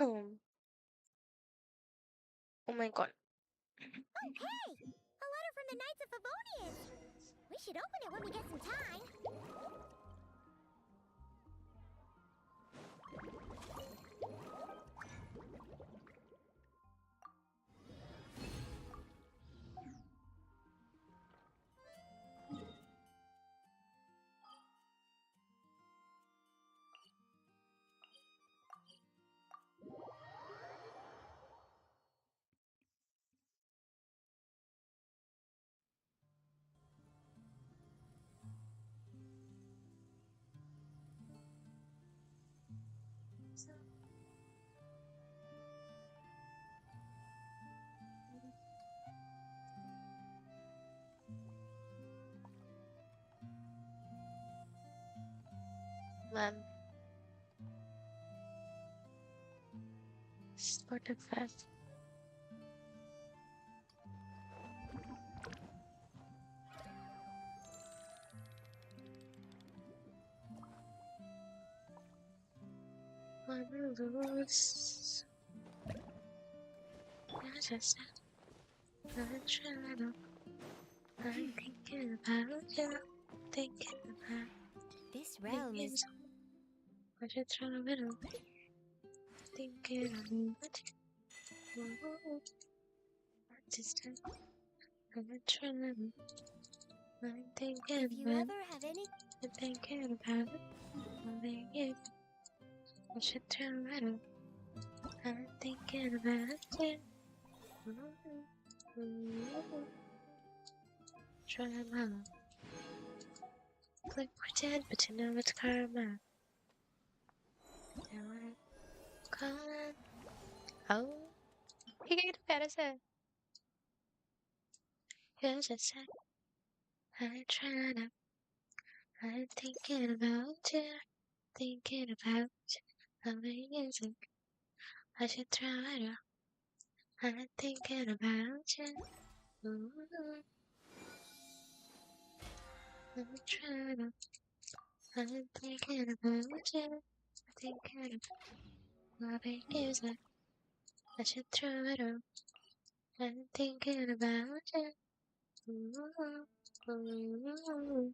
Oh my god. Oh, hey! A letter from the Knights of Favonius! We should open it when we get some time. Man, Spotify. I will lose. Yes, yes, I'm trying. I'm thinking about you. Thinking about This realm thinking. is... I should try a little. Thinking about you. Just I'm trying. I'm thinking If you about. ever have any... I'm thinking about it. I'm thinking. I should try a little. I'm thinking about you. Try them out. Click pretend, but you know it's karma. Now I'm calling. Oh, he get better, sir. Here's a sec. I'm trying to. I'm thinking about you. Thinking about you. I'm music. I should try to. I'm thinking about you. Ooh, I'm trying to. I'm thinking about you. Thinking about my music. I should try to. I'm thinking about you. Ooh, ooh.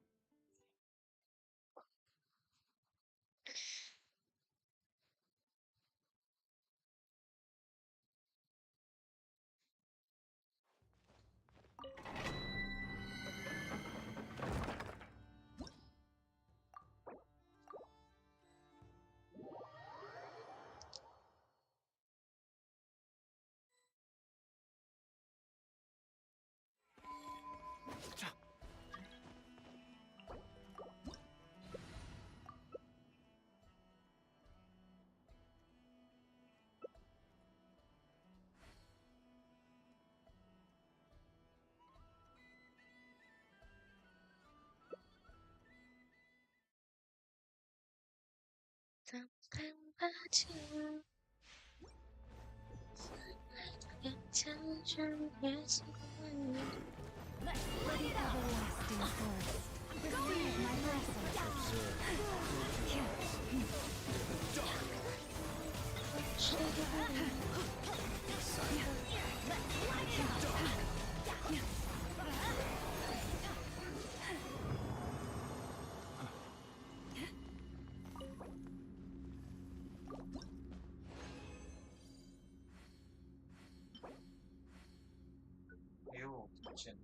Something about you. Intelligent, yes, Let the everlasting forest receive my You kitchen.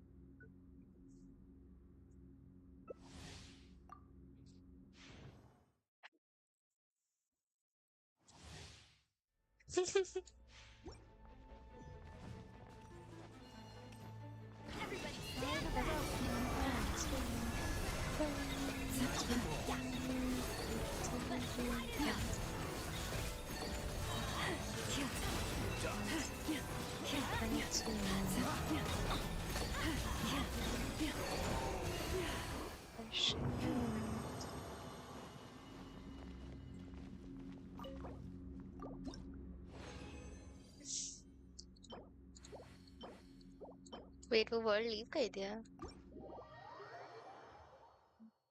Wait, वो word leave कर दिया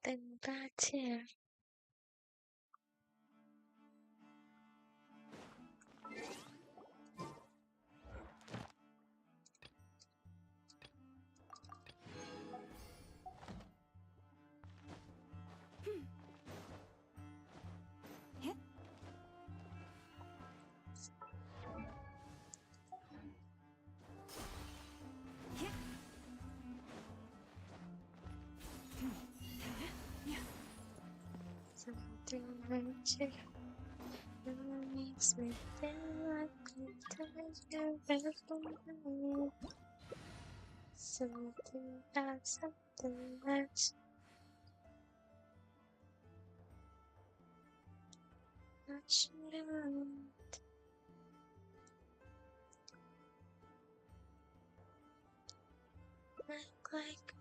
Then that's here. makes me feel like something about something that's much new. Like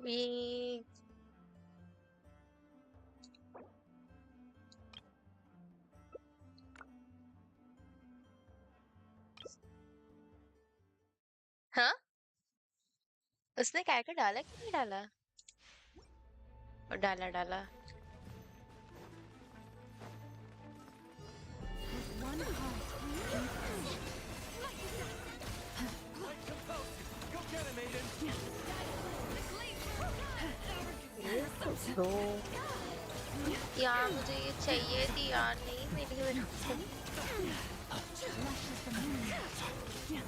me. हाँ उसने क्या क्या डाला कि नहीं डाला और डाला डाला With one heart in passion. तो यार मुझे ये चाहिए थी यार नहीं मिली मेरे को Flesh as the moon.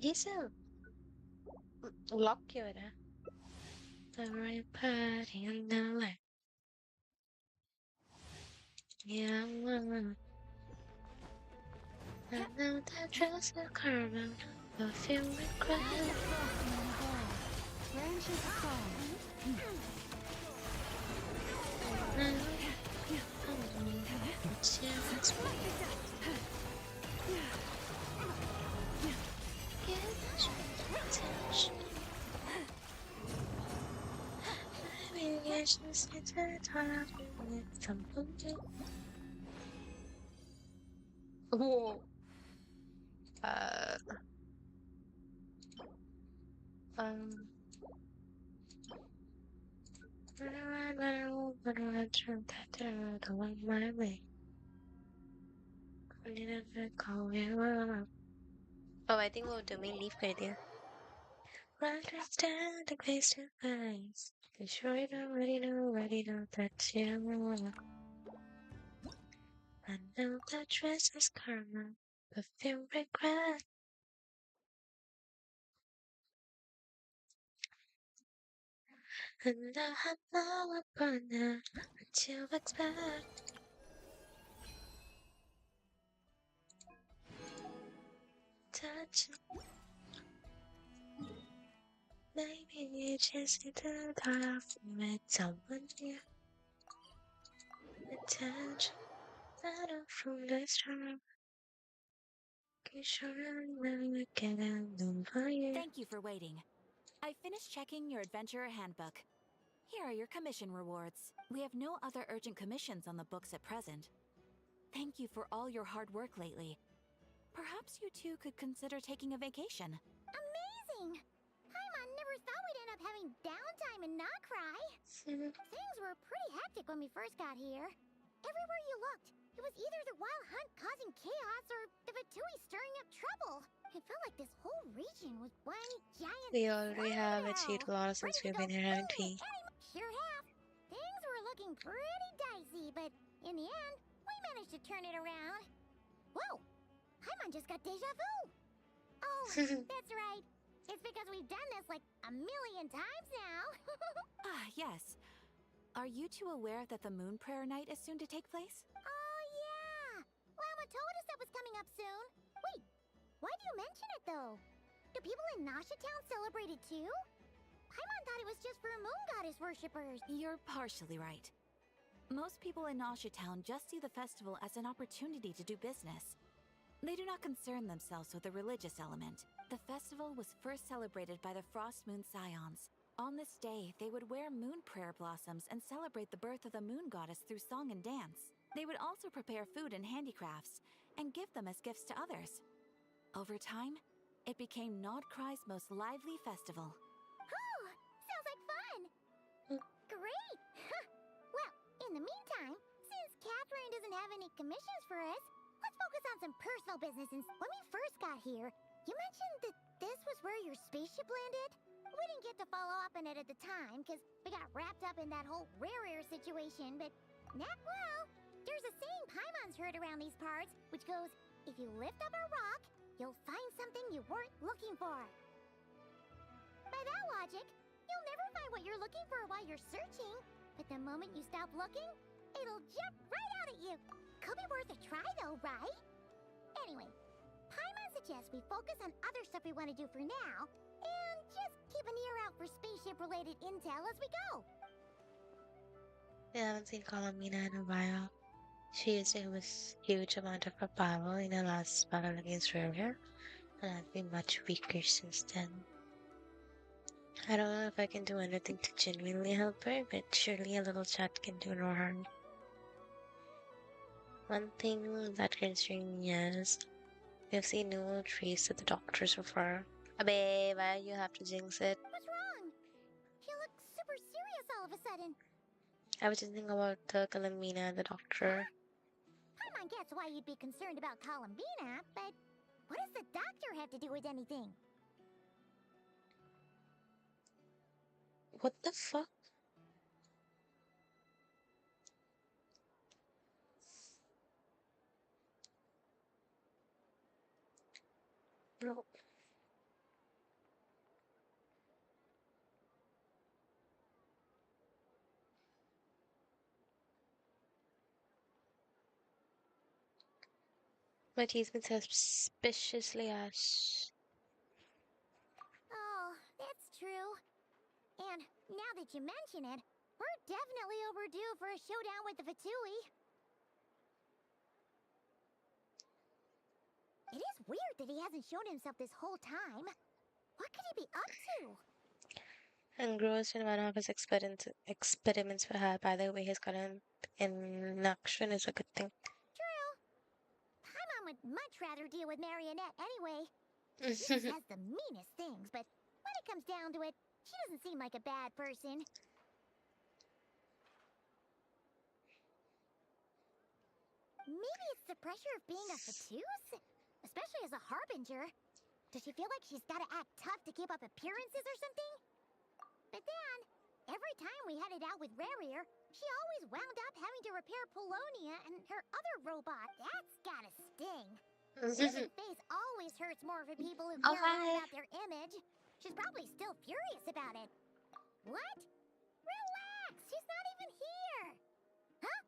ये सब लॉक क्यों हो रहा है The right party in the light Yeah I know that dress is karma but feel regret Like a blossom in a ball. Branches fall. Oh, uh, um, my way. Oh, I think वो domain leave कर दिया. Understanding face to face. Be sure you already know that you I know that dress is karma, but feel regret. And I have no upon now what you expect. Touch. Maybe you just need to talk with someone new. Attention, better from the start. Thank you for waiting. I finished checking your adventurer handbook. Here are your commission rewards. We have no other urgent commissions on the books at present. Thank you for all your hard work lately. Perhaps you two could consider taking a vacation. Amazing! Paimon never thought we'd end up having downtime and not cry. Things were pretty hectic when we first got here. Everywhere you looked, it was either the wild hunt causing chaos or the Fatui stirring up trouble. It felt like this whole region was one giant We already have achieved a lot since we've been here, haven't we? Sure have. Things were looking pretty dicey, but in the end, we managed to turn it around. Whoa! Paimon just got deja vu! Oh, that's right. It's because we've done this like a million times now. Ah, yes. Are you two aware that the Moon Prayer Night is soon to take place? Oh, yeah! Lama told us that was coming up soon. Wait, why do you mention it, though? Do people in Nasha Town celebrate it, too? Paimon thought it was just for moon goddess worshippers. You're partially right. Most people in Nasha Town just see the festival as an opportunity to do business. They do not concern themselves with the religious element. The festival was first celebrated by the Frost Moon Scions. On this day, they would wear moon prayer blossoms and celebrate the birth of the moon goddess through song and dance. They would also prepare food and handicrafts and give them as gifts to others. Over time, it became Nodcry's most lively festival. Oh, sounds like fun! Great! Well, in the meantime, since Catherine doesn't have any commissions for us, let's focus on some personal business. When we first got here, You mentioned that this was where your spaceship landed? We didn't get to follow up on it at the time, because we got wrapped up in that whole rare situation, but well, there's a saying Paimon's heard around these parts, which goes, if you lift up a rock, you'll find something you weren't looking for. By that logic, you'll never find what you're looking for while you're searching, but the moment you stop looking, it'll jump right out at you. Could be worth a try though, right? Anyway, Paimon suggests we focus on other stuff we want to do for now, and just keep an ear out for spaceship-related intel as we go. I haven't seen Colomina in a while. She used to have a huge amount of her power in her last battle against Rare, and I've been much weaker since then. I don't know if I can do anything to genuinely help her, but surely a little chat can do no harm. One thing that concerns me is we've seen no trace of the doctor so far. Abe, why you have to jinx it? What's wrong? You look super serious all of a sudden. I was just thinking about the Colomina and the doctor. Paimon gets why you'd be concerned about Columbina, but what does the doctor have to do with anything? What the fuck? Bro. But he's been suspiciously ash. Oh, that's true. And now that you mention it, we're definitely overdue for a showdown with the Fatui. It is weird that he hasn't shown himself this whole time. What could he be up to? Engrossed in one of his experiments for her. By the way, he's got an induction is a good thing. True. Paimon would much rather deal with Marionette anyway. She says the meanest things, but when it comes down to it, she doesn't seem like a bad person. Maybe it's the pressure of being a Fatuse? Especially as a Harbinger. Does she feel like she's gotta act tough to keep up appearances or something? But then, every time we headed out with Rarier, she always wound up having to repair Polonia and her other robot. That's gotta sting. Losing face always hurts more for people who care more about their image. She's probably still furious about it. What? Relax! She's not even here! Huh?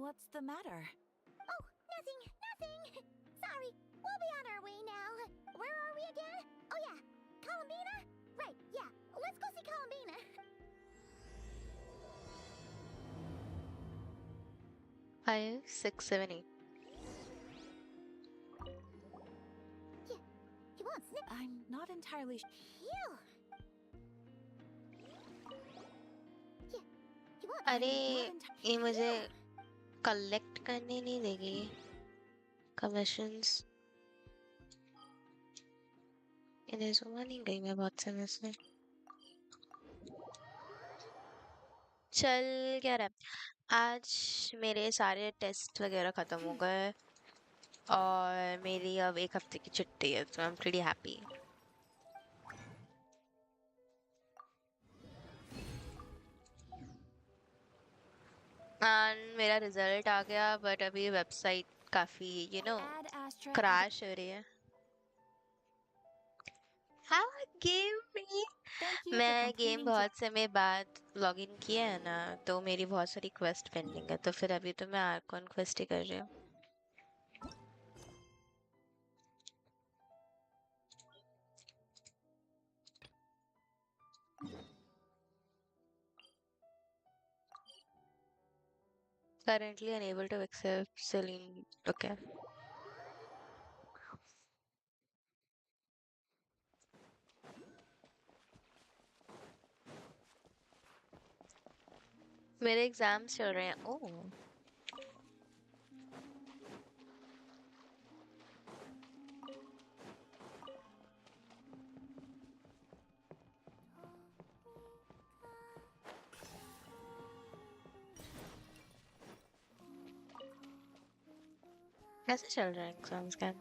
What's the matter? Oh, nothing. Sorry, we'll be on our way now. Where are we again? Oh yeah, Columbina? Right, yeah. Let's go see Columbina. Five, six, seven, eight. Yeah, he won't snip. I'm not entirely Phew. Yeah, he won't. अरे ये मुझे collect करने नहीं देगी commissions इन्हें सुना नहीं गई मैं बहुत समय से चल क्या रहा आज मेरे सारे टेस्ट वगैरह खत्म हो गए और मेरी अब एक हफ्ते की छुट्टी है तो I am pretty happy and मेरा रिजल्ट आ गया बट अभी वेबसाइट काफी यू नो क्रैश हो रही है हाँ गेम में मैं गेम बहुत समय बाद लॉगिन किया है ना तो मेरी बहुत सारी क्वेस्ट पेंडिंग है तो फिर अभी तो मैं आर्कॉन क्वेस्ट ही कर रही हूँ currently unable to accept Celine okay मेरे एग्जाम्स चल रहे हैं ओह कैसे चल रहा है एग्जाम्स का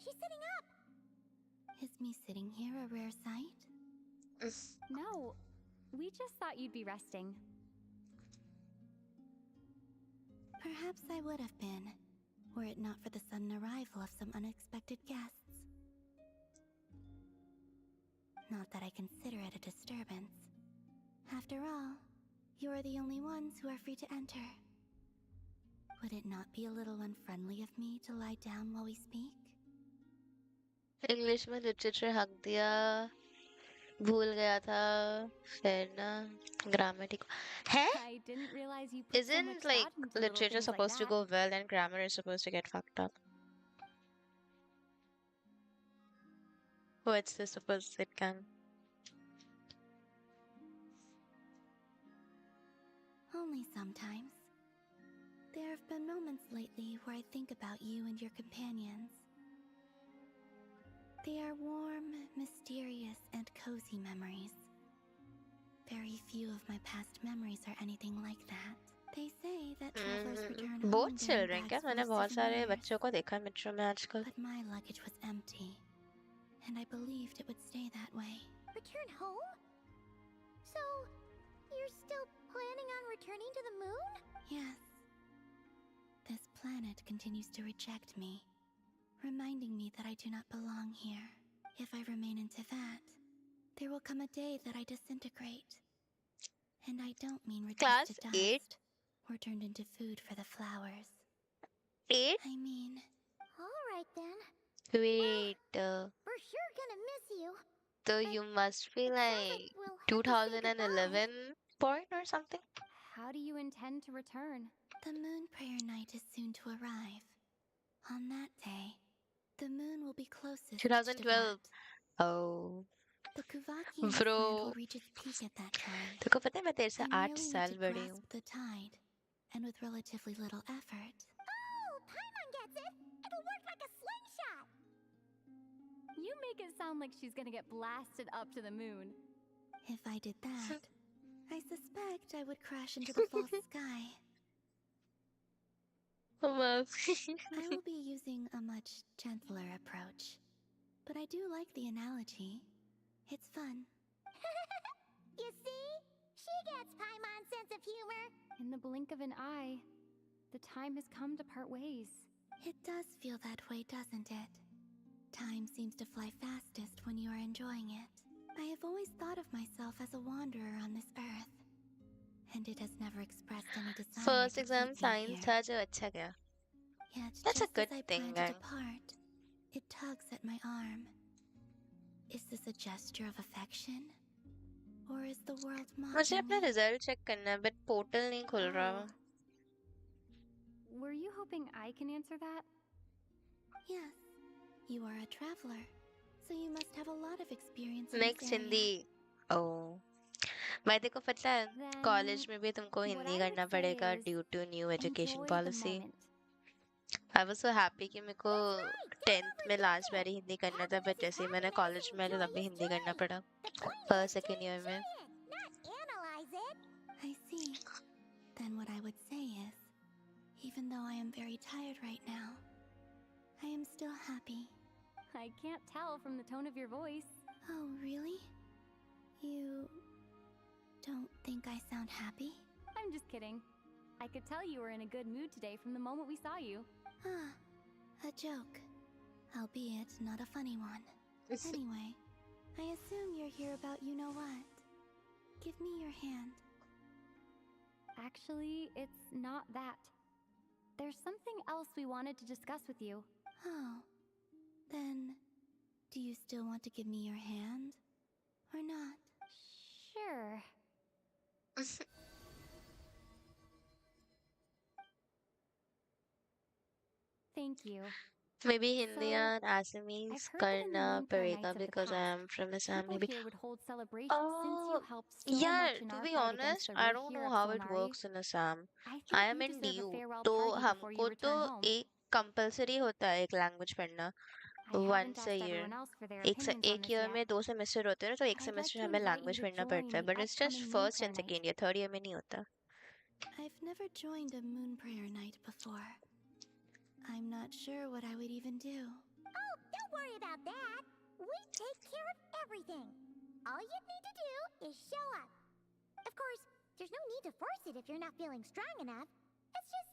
She's sitting up! Is me sitting here a rare sight? No, we just thought you'd be resting. Perhaps I would have been, were it not for the sudden arrival of some unexpected guests. Not that I consider it a disturbance. After all, you are the only ones who are free to enter. Would it not be a little unfriendly of me to lie down while we speak? English में literature हक दिया, भूल गया था, फिर ना grammatic है. I didn't realize you put so much Isn't like thought into little literature things like supposed to that. go well and grammar is supposed to get fucked up? What's this supposed it can? Only sometimes. There have been moments lately where I think about you and your companions. They are warm, mysterious, and cozy memories. Very few of my past memories are anything like that. They say that travelers return home Both bearing children क्या bags मैंने full of बहुत सारे souvenirs. बच्चों को देखा metro में आजकल. But my luggage was empty, and I believed it would stay that way. Return home? So, you're still planning on returning to the moon? Yes. This planet continues to reject me, reminding me that I do not belong here. If I remain into that, there will come a day that I disintegrate. And I don't mean Class reduced to dust 8? or turned into food for the flowers. 8? I mean... Alright then. Wait, For sure gonna miss you. so you must be like we'll have to say 2011 born or something? How do you intend to return? The moon prayer night is soon to arrive. On that day, the moon will be closest to 2012. that. Oh. The Kuvakian land Bro, will reach its peak at that time. तेरे को पता है मैं तेरे से I 8 merely need साल to बड़ी हूँ. grasp the tide, and with relatively little effort. Oh, Paimon gets it! It'll work like a slingshot! You make it sound like she's gonna get blasted up to the moon. If I did that, I suspect I would crash into the false sky. Wow. I will be using a much gentler approach. But I do like the analogy. It's fun. You see? She gets Paimon's sense of humor. In the blink of an eye, the time has come to part ways. It does feel that way, doesn't it? Time seems to fly fastest when you are enjoying it. I have always thought of myself as a wanderer on this earth. And it has never expressed any desire First to exam keep me science here. था जो अच्छा गया. Yet, That's a just good as I thing, plan to gang. depart, it tugs at my arm. Is this a gesture of affection? Or is the world मुझे mocking अपना me? Result check करना है but portal नहीं खुल रहा. Were you hoping I can answer that? Yes, you are a traveler, so you must have a lot of experience in this Next area. Hindi. Oh. भाई देखो पता है Then कॉलेज में भी तुमको what हिंदी I would करना say पड़ेगा is due to new education enjoy the policy. moment. I was so happy कि मेरे को 10th में लास्ट बारी हिंदी करना था but जैसे ही मैंने कॉलेज में आया तब भी हिंदी करना पड़ा. First second year में. Not analyze it. I see. Then what I would say is, even though I am very tired right now, I am still happy. I can't tell from the tone of your voice. Oh, really? You don't think I sound happy? I'm just kidding. I could tell you were in a good mood today from the moment we saw you. Ah, a joke. Albeit not a funny one. Anyway, I assume you're here about you-know-what. Give me your hand. Actually, it's not that. There's something else we wanted to discuss with you. Oh, then do you still want to give me your hand? Or not? Sure. Thank you. Maybe Hindi So, and I've Assamese heard that in the करना moon prayer पड़ेगा nights of the because I past, am from Assam people maybe. here would hold celebrations since you Oh, helped so yeah, much in to our be fight against honest, the I red don't here know of how it Solmari. works in Assam. I I think am you in deserve a DU, farewell तो party before you हमको तो return home. एक compulsory होता है एक language पढ़ना I haven't once a asked year. everyone else for their एक opinions on एक this year yet. में 2 semester होते हैं ना तो एक I'd like semester to हमें invite you language to पढ़ना join पड़ता है the but it's just upcoming moon first prayer and night. second year, third year में नहीं होता. I've never joined a moon prayer night before. I'm not sure what I would even do. Oh, All you need to do is show up. Of course, there's no need to force it if you're not feeling strong enough. It's just,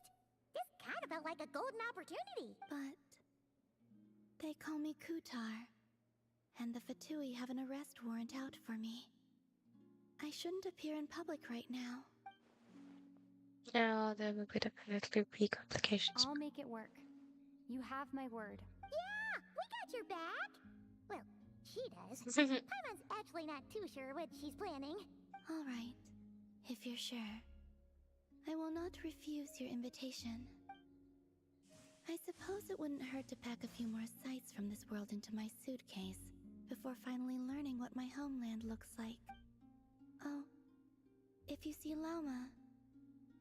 this kind of felt like a golden opportunity. But they call me Kutar, and the Fatui have an arrest warrant out for me. I shouldn't appear in public right now. Yeah, there will be definitely be complications. I'll make it work. You have my word. Yeah, we got your back. Well, she does. Paimon's actually not too sure what she's planning. All right, if you're sure. I will not refuse your invitation. I suppose it wouldn't hurt to pack a few more sights from this world into my suitcase before finally learning what my homeland looks like. Oh, if you see Lauma,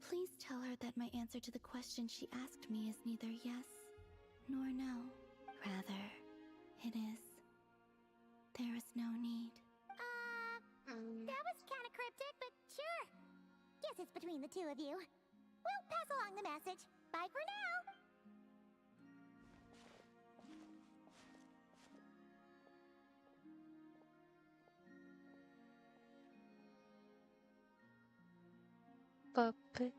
please tell her that my answer to the question she asked me is neither yes nor no. Rather, it is. There is no need. That was kind of cryptic, but sure. Guess it's between the two of you. We'll pass along the message. Bye for now. Puppet.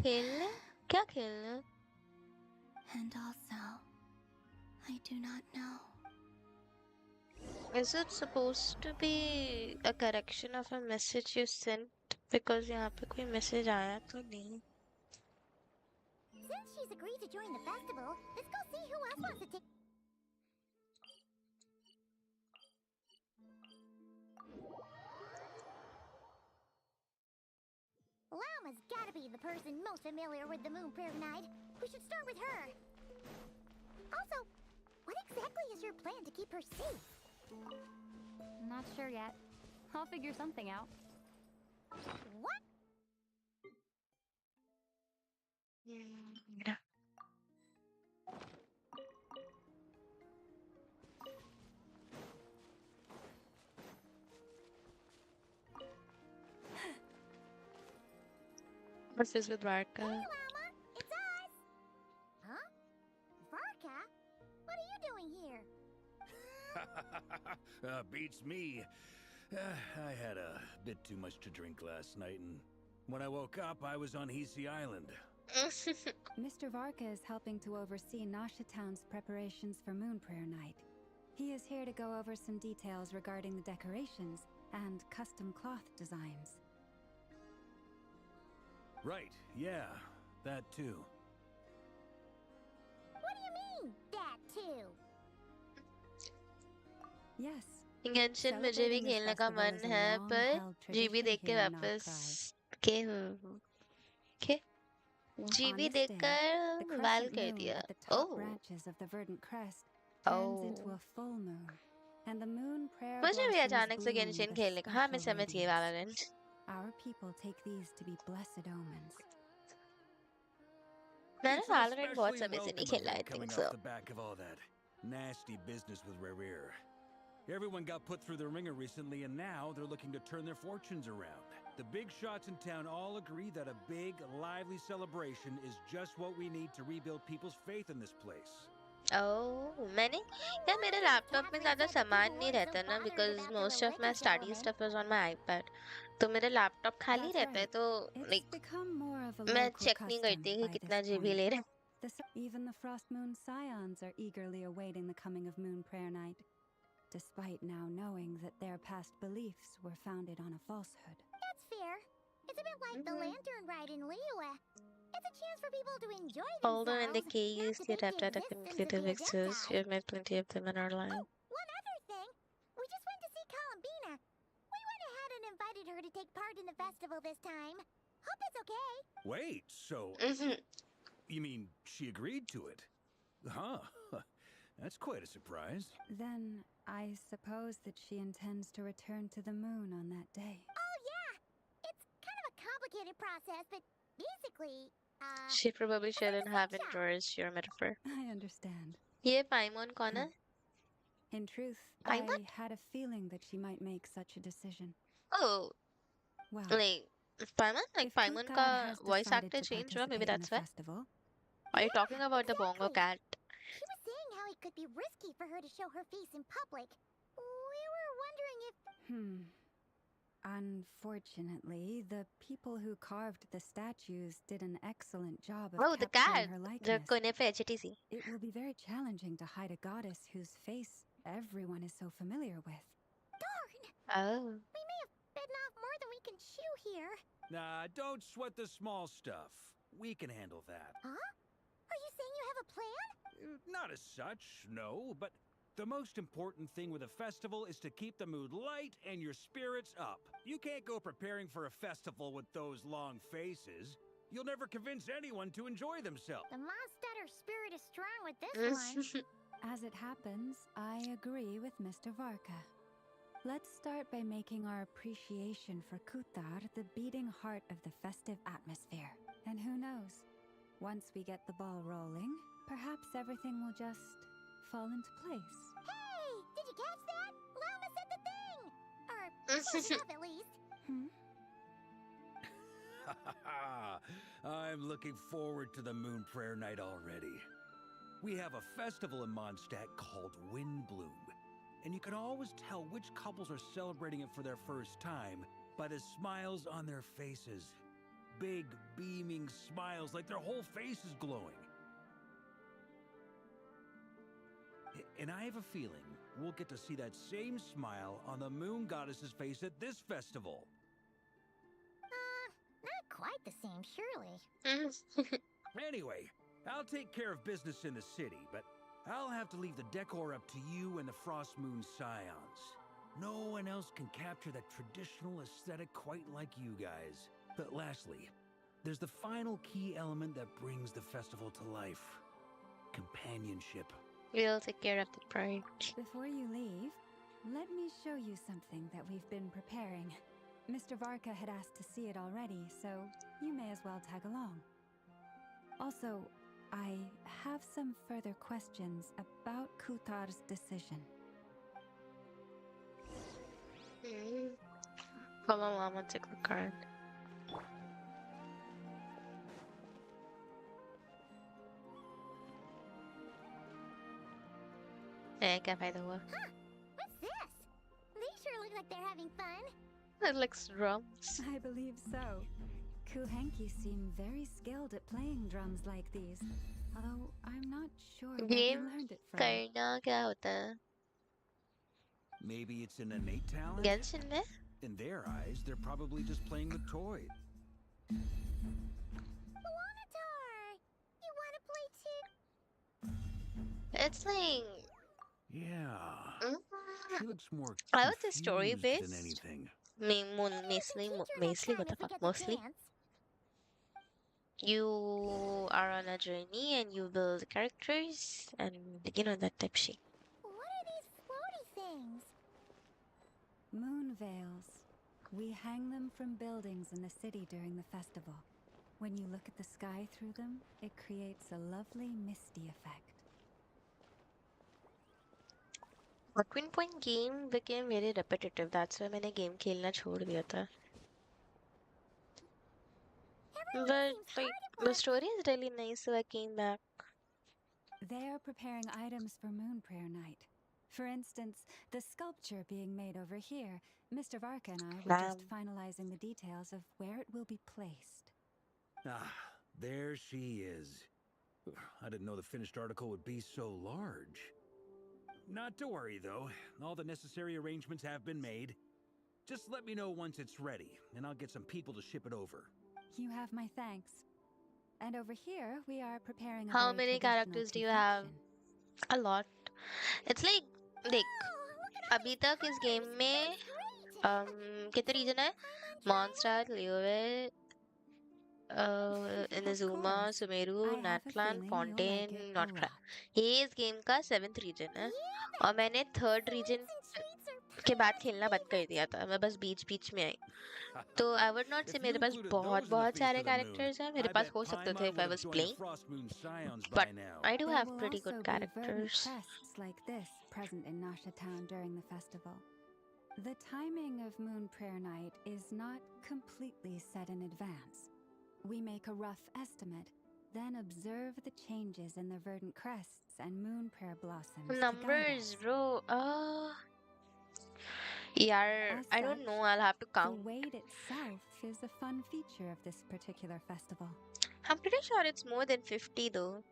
खेलने क्या खेलना And also, I do not know. Is it supposed to be a correction of a message you sent? Because यहाँ पे कोई message आया तो नहीं. Since she's agreed to join the festival, let's go see who else wants to take. Lauma's gotta be the person most familiar with the Moon Prayer Night. We should start with her. Also, what exactly is your plan to keep her safe? Not sure yet. I'll figure something out. What? Yeah. What's this with Varka? Hey, Lauma, it's us. Huh? Varka? What are you doing here? Beats me. I had a bit too much to drink last night, and when I woke up, I was on Hisi Island. Mr. Varka is helping to oversee Nasha Town's preparations for Moon Prayer Night. He is here to go over some details regarding the decorations and custom cloth designs. Right, yeah, that too. What do you mean, that too? Yes. genshin मुझे भी खेलने का मन है पर GB देख के वापस के जीबी देखकर वाल कर दिया. Oh. मुझे भी अचानक से genshin खेलने का हाँ मैं समझ गई valorant. Our people take these to be blessed omens. मैंने It's valorant बहुत especially समय से नहीं welcome, खेला. I coming think so. off the back of all that nasty business with Rare. Everyone got put through the ringer recently, and now they're looking to turn their fortunes around. The big shots in town all agree that a big, lively celebration is just what we need to rebuild people's faith in this place. Oh, मैंने यार मेरे laptop में ज़्यादा सामान नहीं रहता ना because most of my study stuff is on my iPad. तो मेरा लैपटॉप खाली रहता है तो like मैं check नहीं करती कि कितना GB ले रहे हैं. Even the Frost Moon Scions are eagerly awaiting the coming of Moon Prayer Night, despite now knowing that their past beliefs were founded on a falsehood. That's fair. It's a bit like the lantern ride in Liyue. It's a chance for people to enjoy Although when the themselves, key not is to the think the adapter existence of completed the exists, we Adepti. have met plenty of them in our life. Oh, one other thing. We just went to see Columbina. We went ahead and invited her to take part in the festival this time. Hope it's okay. Wait, so you mean she agreed to it? Huh? That's quite a surprise. Then I suppose that she intends to return to the moon on that day. Oh, yeah. It's kind of a complicated process, but basically, She probably it's like a shouldn't have slingshot. endorsed your metaphor. I understand. ये पाइमोन कौन है? In truth, Paimon? I had a feeling that she might make such a decision. Oh, Well, like Paimon? Like if Paimon Kutar का has voice decided actor to change हुआ? Maybe participate in that's the why. festival, Are you talking about the bongo exactly. cat? She was saying how it could be risky for her to show her face in public. We were Unfortunately, the people who carved the statues did an excellent job of Oh, the capturing cat. her The likeness. कोने पे HTC. It will be very challenging to hide a goddess whose face everyone is so familiar with. Darn! Oh. We may have bitten off more than we can chew here. Nah, don't sweat the small stuff. We can handle that. Huh? Are you saying you have a plan? Not as such, no, but the most important thing with a festival is to keep the mood light and your spirits up. You can't go preparing for a festival with those long faces. You'll never convince anyone to enjoy themselves. The Mondstatter spirit is strong with this one. As it happens, I agree with Mr. Varka. Let's start by making our appreciation for Kutar the beating heart of the festive atmosphere. And who knows, once we get the ball rolling, perhaps everything will just fall into place. Hey! Did you catch that? Llama said the thing! Or close enough, at least. I'm looking forward to the Moon Prayer Night already. We have a festival in Mondstadt called Windbloom, and you can always tell which couples are celebrating it for their first time by the smiles on their faces. Big, beaming smiles like their whole face is glowing. And I have a feeling we'll get to see that same smile on the Moon Goddess's face at this festival. Not quite the same, surely. Anyway, I'll take care of business in the city, but I'll have to leave the decor up to you and the Frost Moon Scions. No one else can capture that traditional aesthetic quite like you guys. But lastly, there's the final key element that brings the festival to life. Companionship. We'll take care of the part. Before you leave, let me show you something that we've been preparing. Mr. Varka had asked to see it already, so you may as well tag along. Also, I have some further questions about Kutar's decision. Come on, Mama, take the card. क्या फायदा हुआ? Huh? What's this? They sure look like they're having fun. It looks drums. I believe so. Kuhenki seem very skilled at playing drums like these, although I'm not sure where they Game learned it from. करना क्या होता है? Maybe it's an innate talent? Genshin में? In their eyes, they're probably just playing the toy. Wanatar! You wanna play too? It's like Yeah. She looks more I would say story confused than based. anything. Mostly, what the fuck? Mostly, you are on a journey and you build characters and that type shit. What are these floaty things? Moon veils. We hang them from buildings in the city during the festival. When you look at the sky through them, it creates a lovely misty effect. But Twin Point game became very repetitive. That's why मैंने game खेलना छोड़ दिया था. But like the story is really nice, so I came back. They are preparing items for Moon Prayer Night. For instance, the sculpture being made over here. Mr. Varka and I were just finalizing the details of where it will be placed. Ah, there she is. I didn't know the finished article would be so large. Not to worry, though. All the necessary arrangements have been made. Just let me know once it's ready, and I'll get some people to ship it over. You have my thanks. And over here, we are preparing a How very many traditional characters do you have? confection. A lot. It's like, अभी तक इस game में कितने region है? Mondstadt, Liyue, Inazuma, Sumeru, Natlan, Fontaine, Notcra. ये इस game का 7th region है और मैंने 3rd region के बाद खेलना बंद कर दिया था. मैं बस बीच में आई. तो I would not say मेरे पास बहुत सारे characters हैं. मेरे पास हो सकते थे if I was playing. But I do have pretty good characters. Crests like this present in Nasha Town during the festival. The timing of Moon Prayer Night is not completely set in advance. We make a rough estimate, then observe the changes in the verdant crests and moon prayer blossoms. Numbers, bro. Yeah, As I such, don't know. I'll have to the count. wait itself is a fun feature of this particular festival. I'm pretty sure it's more than 50 though.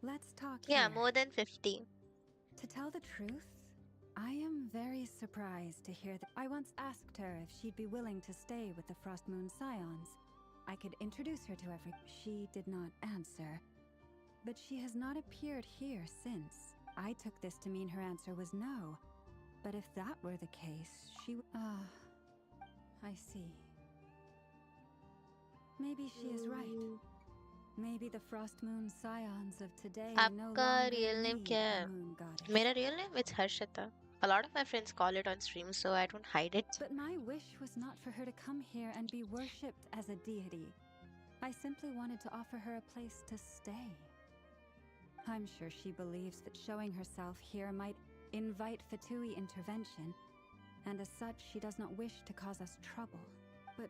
Let's talk Yeah, here. more than 50. To tell the truth, I am very surprised to hear that. I once asked her if she'd be willing to stay with the Frost Moon Scions. I could introduce her to every. She did not answer, but she has not appeared here since. I took this to mean her answer was no. But if that were the case, she. I see. Maybe she is right. Maybe the Frost Moon Scions of today no आपका longer real name need क्या a है? moon goddess. मेरा real name is Harshita. A lot of my friends call it on stream, so I don't hide it. But my wish was not for her to come here and be worshipped as a deity. I simply wanted to offer her a place to stay. I'm sure she believes that showing herself here might invite Fatui intervention, and as such, she does not wish to cause us trouble. But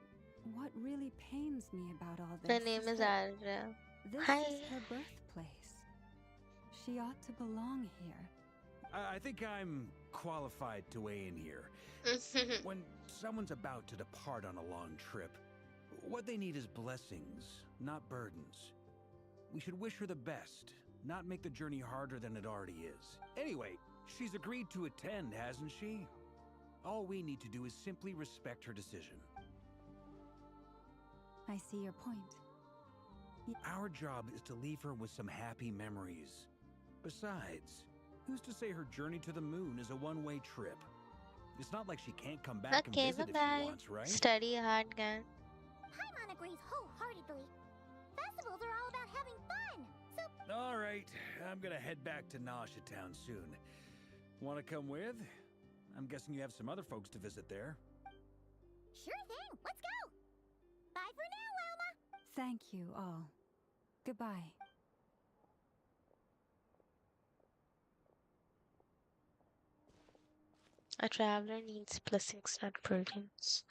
what really pains me about all My this name is that Arya. this Hi. is her birthplace. She ought to belong here. I think I'm qualified to weigh in here. When someone's about to depart on a long trip, what they need is blessings, not burdens. We should wish her the best, not make the journey harder than it already is. Anyway, she's agreed to attend, hasn't she? All we need to do is simply respect her decision. I see your point. Our job is to leave her with some happy memories. Besides, who's to say her journey to the moon is a one-way trip? It's not like she can't come back and Okay, visit if bye-bye. she wants, right? Study hard, gang. Paimon agrees wholeheartedly. Festivals are all about having fun. So, All right, I'm gonna head back to Nasha Town soon. Want to come with? I'm guessing you have some other folks to visit there. sure thing. Let's go. Bye for now, Wilma. Thank you all. Goodbye. A traveler needs blessings, not burdens.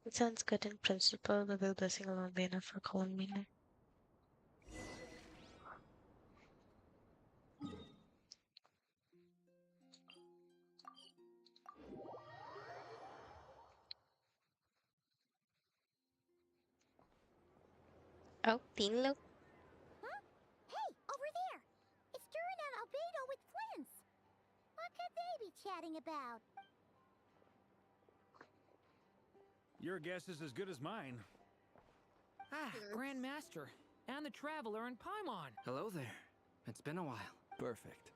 It sounds good in principle, but will blessing alone be enough for calling me now? Oh, teen look. Huh? Hey, over there. It's Durin and Albedo with Flints. What could they be chatting about? Your guess is as good as mine. Ah, Grand Master, and the Traveler and Paimon. Hello there. It's been a while. Perfect.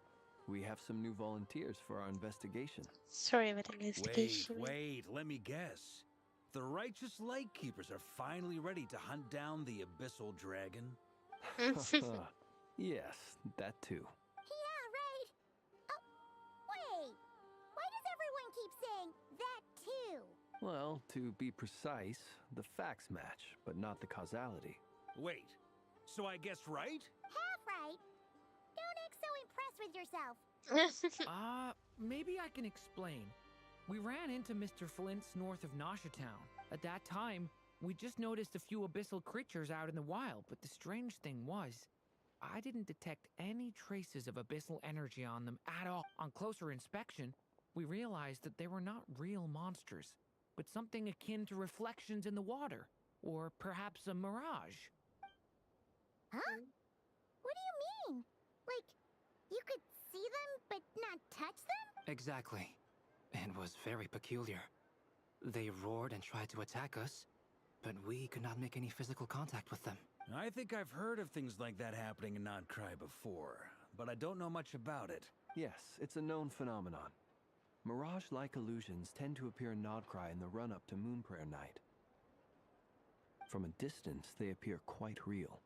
We have some new volunteers for our investigation. Sorry about investigation. Wait, let me guess. The righteous Lightkeepers are finally ready to hunt down the Abyssal Dragon? Yes, that too. Yeah, right. Oh, wait. Why does everyone keep saying that too? Well, to be precise, the facts match, but not the causality. Wait, so I guessed right? Half right. Don't act so impressed with yourself. Maybe I can explain. We ran into Mr. Flint's north of Nasha Town. At that time, we just noticed a few abyssal creatures out in the wild, but the strange thing was, I didn't detect any traces of abyssal energy on them at all. On closer inspection, we realized that they were not real monsters, but something akin to reflections in the water, or perhaps a mirage. Huh? What do you mean? Like, you could see them but not touch them? Exactly. It was very peculiar. They roared and tried to attack us, but we could not make any physical contact with them. I think I've heard of things like that happening in Nodcry before, but I don't know much about it. Yes, it's a known phenomenon. Mirage-like illusions tend to appear in Nodcry in the run-up to Moonprayer Night. From a distance, they appear quite real.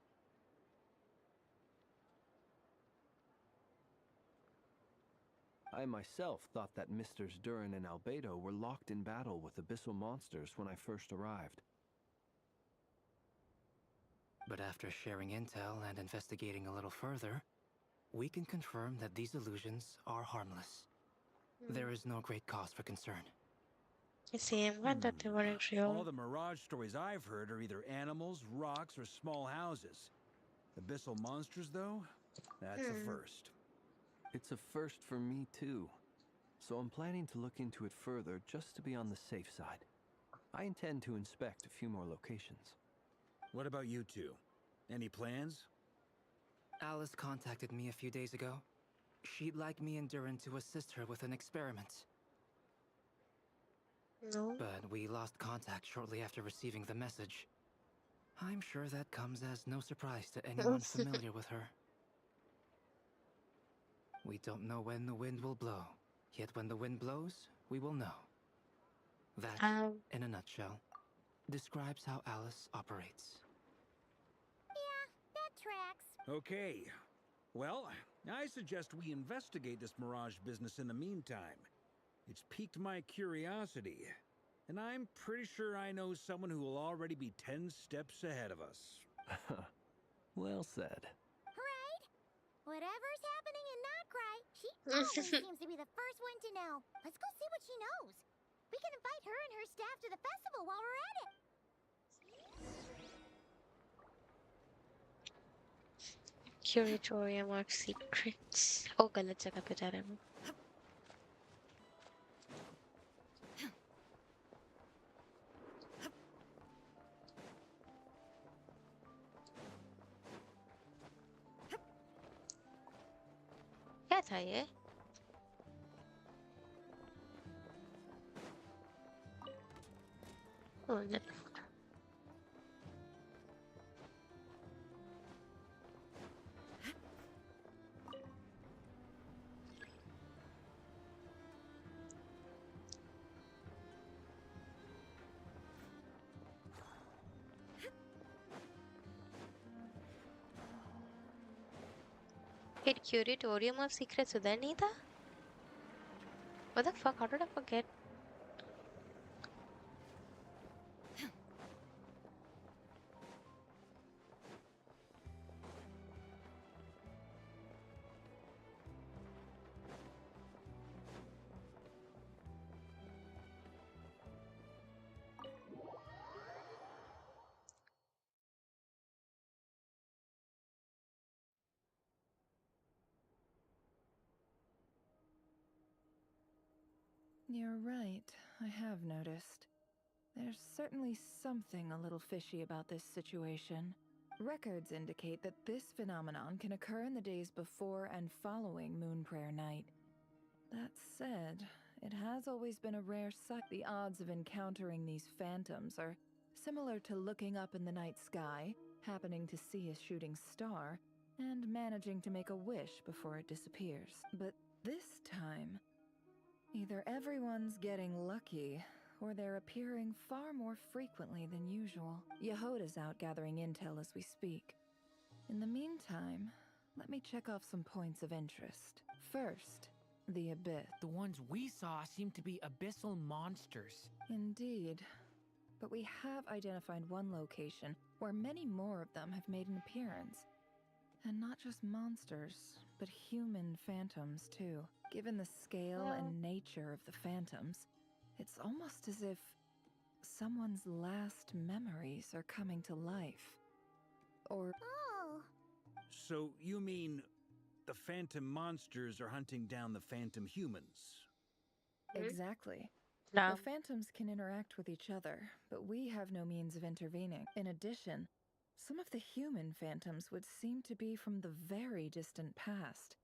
I myself thought that Misters Durin and Albedo were locked in battle with abyssal monsters when I first arrived. But after sharing intel and investigating a little further, we can confirm that these illusions are harmless. There is no great cause for concern. You see, I'm glad that they weren't All real. the Mirage stories I've heard are either animals, rocks, or small houses. Abyssal monsters, though? That's a first. It's a first for me, too. So I'm planning to look into it further just to be on the safe side. I intend to inspect a few more locations. What about you two? Any plans? Alice contacted me a few days ago. She'd like me and Duran to assist her with an experiment. No. But we lost contact shortly after receiving the message. I'm sure that comes as no surprise to anyone familiar with her. We don't know when the wind will blow. Yet when the wind blows, we will know. That, in a nutshell, describes how Alice operates. Yeah, that tracks. Okay. Well, I suggest we investigate this Mirage business in the meantime. It's piqued my curiosity, and I'm pretty sure I know someone who will already be 10 steps ahead of us. Well said. Right? Whatever's happening in Notcry, she always seems to be the first one to know. Let's go see what she knows. We can invite her and her staff to the festival while we're at it. Curatorium of Secrets. Oh, गलत जगह पे जा रहे हैं. क्या था ये? Oh, no. Wait, Curatorium of Secrets उधर नहीं था? What the fuck? How did I forget? You're right, I have noticed. There's certainly something a little fishy about this situation. Records indicate that this phenomenon can occur in the days before and following Moon Prayer Night. That said, it has always been a rare sight. The odds of encountering these phantoms are similar to looking up in the night sky, happening to see a shooting star, and managing to make a wish before it disappears. But this time, either everyone's getting lucky, or they're appearing far more frequently than usual. Yehoda's out gathering intel as we speak. In the meantime, let me check off some points of interest. First, the Abyss. The ones we saw seem to be abyssal monsters. Indeed. But we have identified one location where many more of them have made an appearance. And not just monsters, but human phantoms too. Given the scale and nature of the phantoms, it's almost as if someone's last memories are coming to life. Or... Oh. So you mean the phantom monsters are hunting down the phantom humans? Exactly. No. The phantoms can interact with each other, but we have no means of intervening. In addition, some of the human phantoms would seem to be from the very distant past.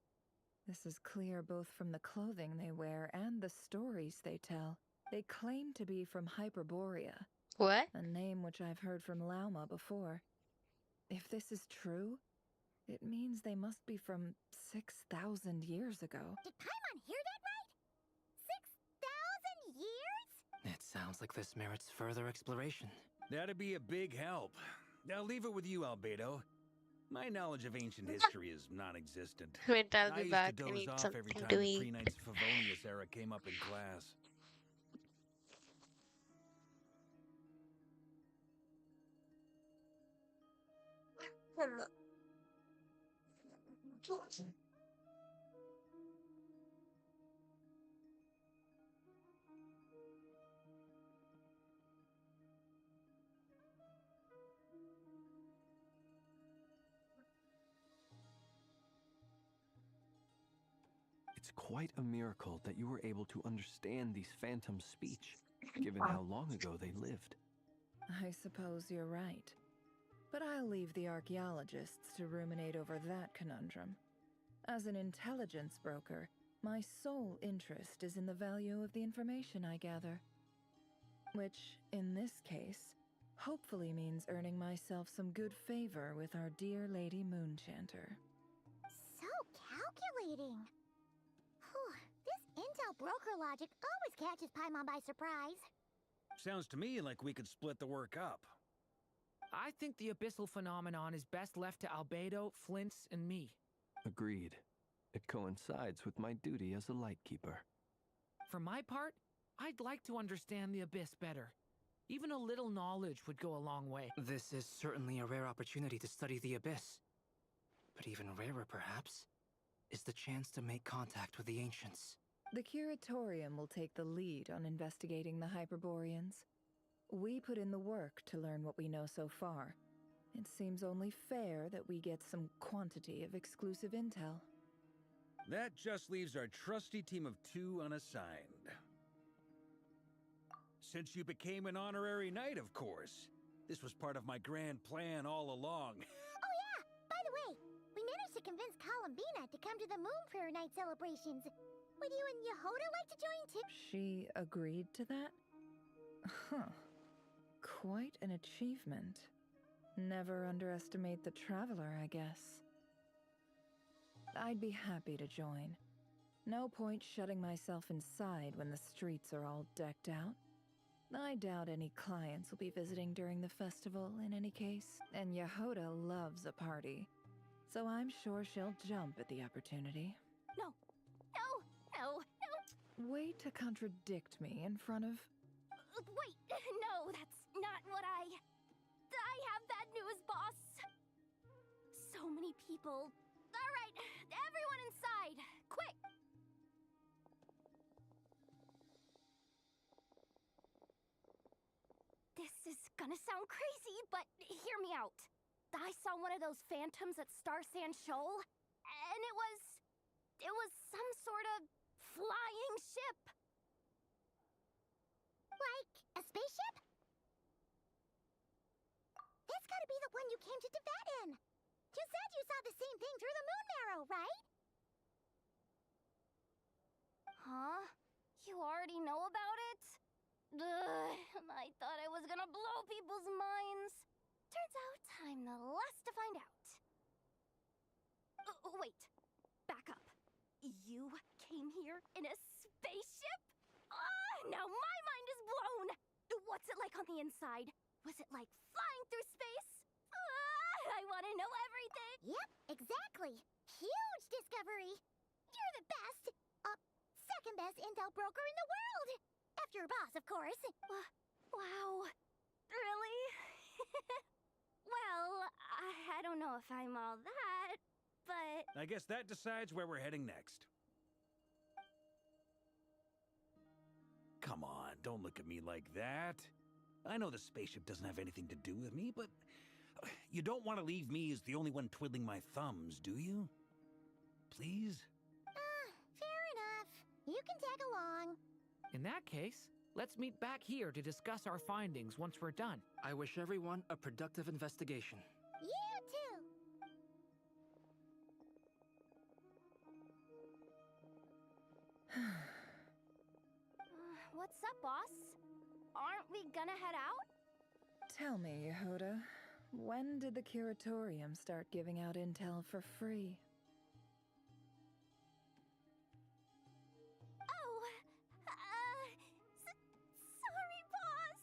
This is clear both from the clothing they wear and the stories they tell. They claim to be from Hyperborea. What? A name which I've heard from Lauma before. If this is true, it means they must be from 6,000 years ago. Did Paimon hear that right? 6,000 years? It sounds like this merits further exploration. That'd be a big help. I'll leave it with you, Albedo. My knowledge of ancient history is non-existent. Wait, I'll I be used back. to I doze need off every something time to the eat. pre-Knights Favonius era came up in class. It's quite a miracle that you were able to understand these phantoms' speech, given how long ago they lived. I suppose you're right. But I'll leave the archaeologists to ruminate over that conundrum. As an intelligence broker, my sole interest is in the value of the information I gather. Which, in this case, hopefully means earning myself some good favor with our dear Lady Moonchanter. So calculating. Whew, this intel broker logic always catches Paimon by surprise. Sounds to me like we could split the work up. I think the abyssal phenomenon is best left to Albedo, Flints, and me. Agreed. It coincides with my duty as a lightkeeper. For my part, I'd like to understand the abyss better. Even a little knowledge would go a long way. This is certainly a rare opportunity to study the abyss. But even rarer, perhaps, is the chance to make contact with the ancients. The Curatorium will take the lead on investigating the Hyperboreans. We put in the work to learn what we know so far. It seems only fair that we get some quantity of exclusive intel. That just leaves our trusty team of 2 unassigned. Since you became an honorary knight, of course. This was part of my grand plan all along. Oh yeah! By the way, we managed to convince Columbina to come to the Moon Prayer Night celebrations. Would you and Yehoda like to join too? She agreed to that? Huh. Quite an achievement. Never underestimate the traveler, I guess. I'd be happy to join. No point shutting myself inside when the streets are all decked out. I doubt any clients will be visiting during the festival in any case, and Yehoda loves a party, so I'm sure she'll jump at the opportunity. No. Way to contradict me in front of... Wait, no, that's not what I have bad news, boss. So many people. All right, everyone inside, quick. This is gonna sound crazy, but hear me out. I saw one of those phantoms at Star Sand Shoal, and it was some sort of flying ship. Like a spaceship? That's gotta be the one you came to Tibet in. You said you saw the same thing through the moon marrow, right? Huh? You already know about it? Ugh, I thought I was gonna blow people's minds. Turns out I'm the last to find out. Wait. Back up. You came here in a spaceship? Now my mind is blown! What's it like on the inside? Was it like flying through space? I want to know everything! Yep, exactly. Huge discovery. You're the best. Second best intel broker in the world. After your boss, of course. Wow. Really? Well, I don't know if I'm all that, but... I guess that decides where we're heading next. Come on, don't look at me like that. I know the spaceship doesn't have anything to do with me, but you don't want to leave me as the only one twiddling my thumbs, do you? Please? Fair enough. You can tag along. In that case, let's meet back here to discuss our findings once we're done. I wish everyone a productive investigation. You too. What's up, boss? Aren't we gonna head out? Tell me, Yehoda, when did the Curatorium start giving out intel for free? Sorry, boss.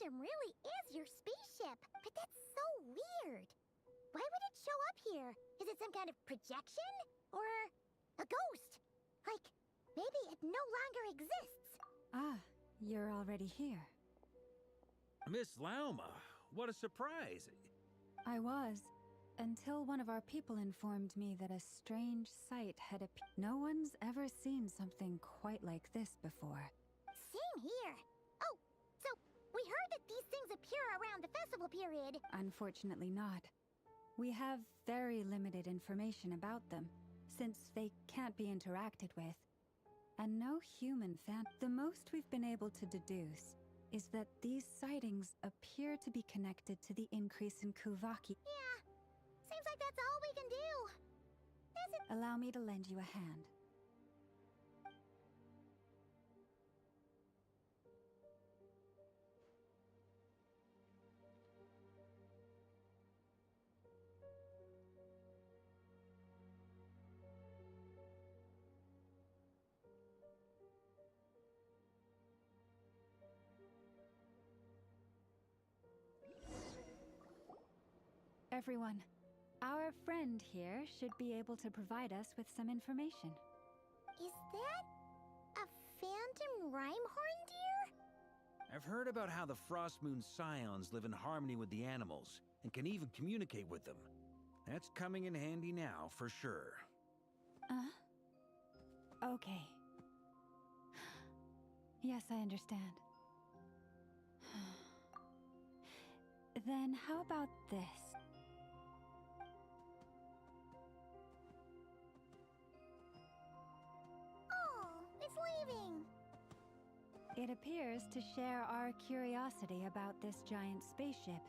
Phantom really is your spaceship. But that's so weird. Why would it show up here? Is it some kind of projection? Or a ghost? Like, maybe it no longer exists. Ah, you're already here. Miss Lauma, what a surprise. I was, until one of our people informed me that a strange sight had appeared. No one's ever seen something quite like this before. Same here. Oh, so we heard that these things appear around the festival period. Unfortunately not. We have very limited information about them, since they can't be interacted with. And no human The most we've been able to deduce is that these sightings appear to be connected to the increase in Kuvaki. Yeah, seems like that's all we can do. Allow me to lend you a hand. Everyone, our friend here should be able to provide us with some information. Is that a phantom Rhyhorn deer? I've heard about how the Frost Moon Scions live in harmony with the animals and can even communicate with them. That's coming in handy now, for sure. Okay. Yes, I understand. Then how about this? It appears to share our curiosity about this giant spaceship,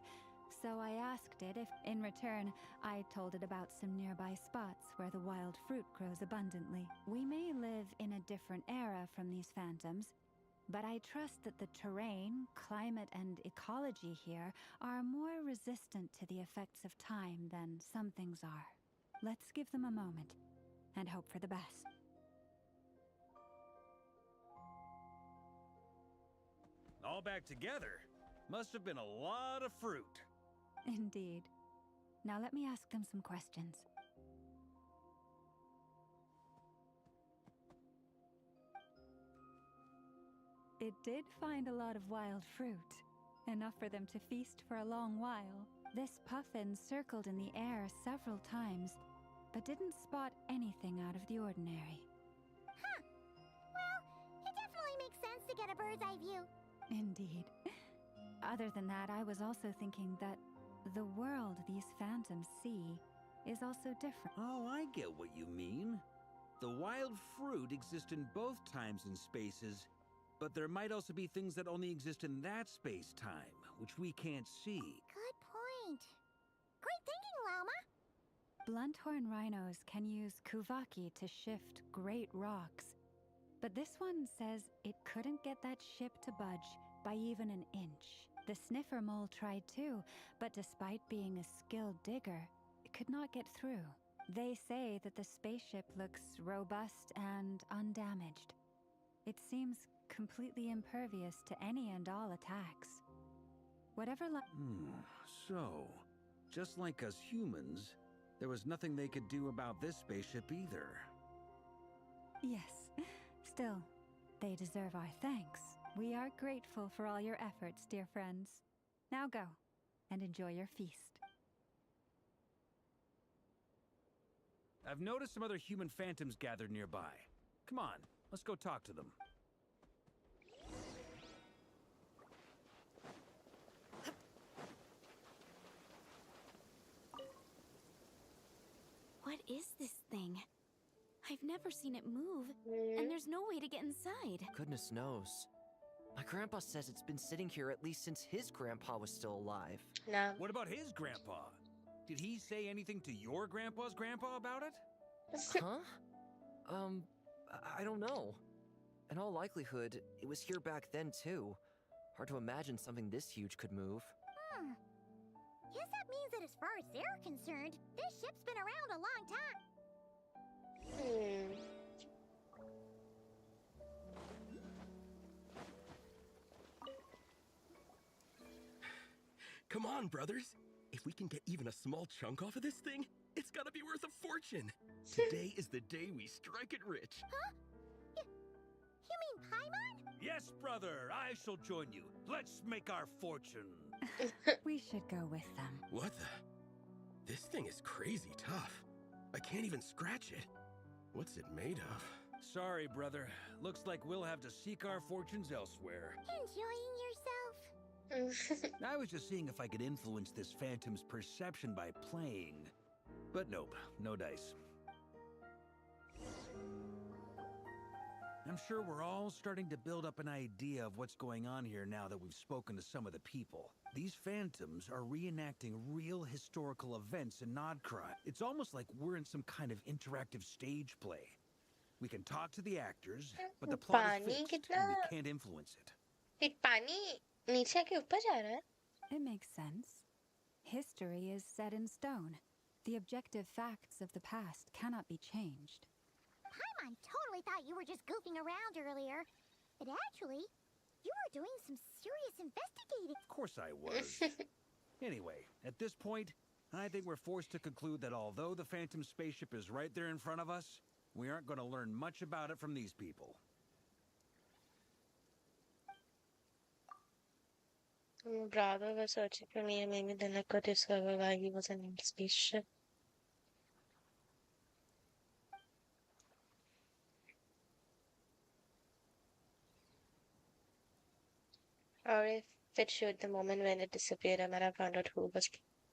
so I asked it if, in return, I told it about some nearby spots where the wild fruit grows abundantly. We may live in a different era from these phantoms, but I trust that the terrain, climate, and ecology here are more resistant to the effects of time than some things are. Let's give them a moment and hope for the best. All back together? Must have been a lot of fruit. Indeed. Now let me ask them some questions. It did find a lot of wild fruit, enough for them to feast for a long while. This puffin circled in the air several times, but didn't spot anything out of the ordinary. Huh. Well, it definitely makes sense to get a bird's eye view. Indeed. Other than that, I was also thinking that the world these phantoms see is also different. Oh, I get what you mean. The wild fruit exist in both times and spaces, but there might also be things that only exist in that space-time, which we can't see. Good point. Great thinking, Lauma. Blunthorn rhinos can use Kuvaki to shift great rocks, but this one says it couldn't get that ship to budge by even an inch. The sniffer mole tried too, but despite being a skilled digger, it could not get through. They say that the spaceship looks robust and undamaged. It seems completely impervious to any and all attacks. Whatever So, just like us humans, there was nothing they could do about this spaceship either. Yes. Still, they deserve our thanks. We are grateful for all your efforts, dear friends. Now go, and enjoy your feast. I've noticed some other human phantoms gathered nearby. Come on, let's go talk to them. What is this thing? I've never seen it move, and there's no way to get inside. Goodness knows. My grandpa says it's been sitting here at least since his grandpa was still alive. No. What about his grandpa? Did he say anything to your grandpa's grandpa about it? Huh? I don't know. In all likelihood, it was here back then too. Hard to imagine something this huge could move. Guess that means that as far as they're concerned, this ship's been around a long time. on, brothers. If we can get even a small chunk off of this thing, it's gotta be worth a fortune. Today is the day we strike it rich. Huh? You mean Paimon? Yes, brother, I shall join you. Let's make our fortune. We should go with them. What the? This thing is crazy tough. I can't even scratch it. What's it made of? Sorry, brother. Looks like we'll have to seek our fortunes elsewhere. Enjoying yourself? I was just seeing if I could influence this phantom's perception by playing. But nope, no dice. I'm sure we're all starting to build up an idea of what's going on here now that we've spoken to some of the people. These phantoms are reenacting real historical events in Nodcry. It's almost like we're in some kind of interactive stage play. We can talk to the actors, but the plot is fixed and we can't influence it. पानी नीचे के ऊपर जा रहा है? It makes sense. History is set in stone. The objective facts of the past cannot be changed. Paimon totally thought you were just goofing around earlier. But actually, you were doing some serious investigating. Of course I was. Anyway, at this point, I think we're forced to conclude that although the Phantom spaceship is right there in front of us, we aren't going to learn much about it from these people. Brother was searching for me and maybe then I could discover why he was in a spaceship. Or if it showed the moment when it disappeared, I might have found out who was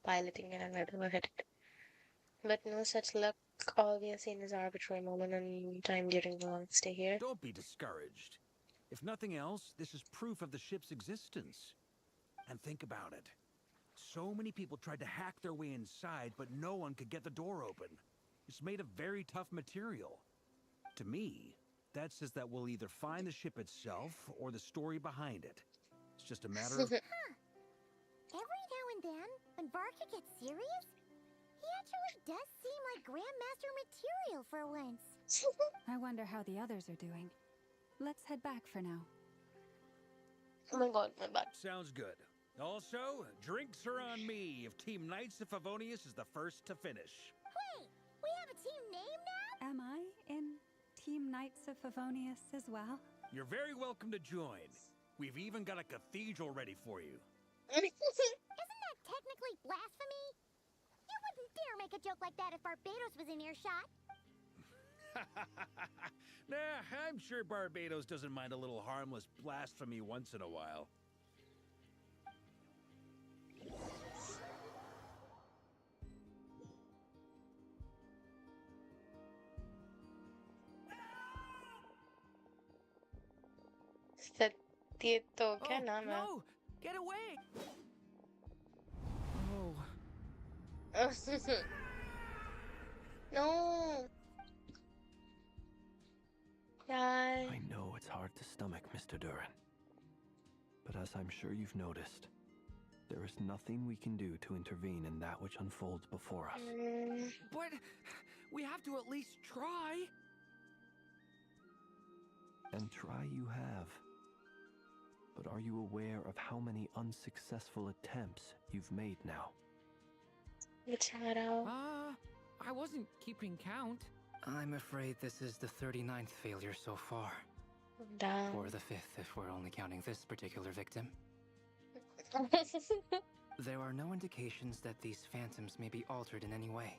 piloting it and where they were headed. But no such luck. All we have seen is arbitrary moment and time during the long stay here. Don't be discouraged. If nothing else, this is proof of the ship's existence. And think about it. So many people tried to hack their way inside, but no one could get the door open. It's made of very tough material. To me, that says that we'll either find the ship itself or the story behind it. It's just a matter of... Huh. Every now and then, when Varka gets serious, he actually does seem like Grandmaster material for once. I wonder how the others are doing. Let's head back for now. Oh my god, my butt. Sounds good. Also, drinks are on me if Team Knights of Favonius is the first to finish. Wait, we have a team name now? Am I in Team Knights of Favonius as well? You're very welcome to join. We've even got a cathedral ready for you. Isn't that technically blasphemy? You wouldn't dare make a joke like that if Barbados was in earshot. Nah, I'm sure Barbados doesn't mind a little harmless blasphemy once in a while. सत्य तो क्या नाम है? No! Get away! Oh. No. Guy. I know it's hard to stomach, Mr. Duran. But as I'm sure you've noticed, there is nothing we can do to intervene in that which unfolds before us. But we have to at least try. And try you have. But are you aware of how many unsuccessful attempts you've made now? I wasn't keeping count. I'm afraid this is the 39th failure so far. Damn. Or the 5th if we're only counting this particular victim. There are no indications that these phantoms may be altered in any way.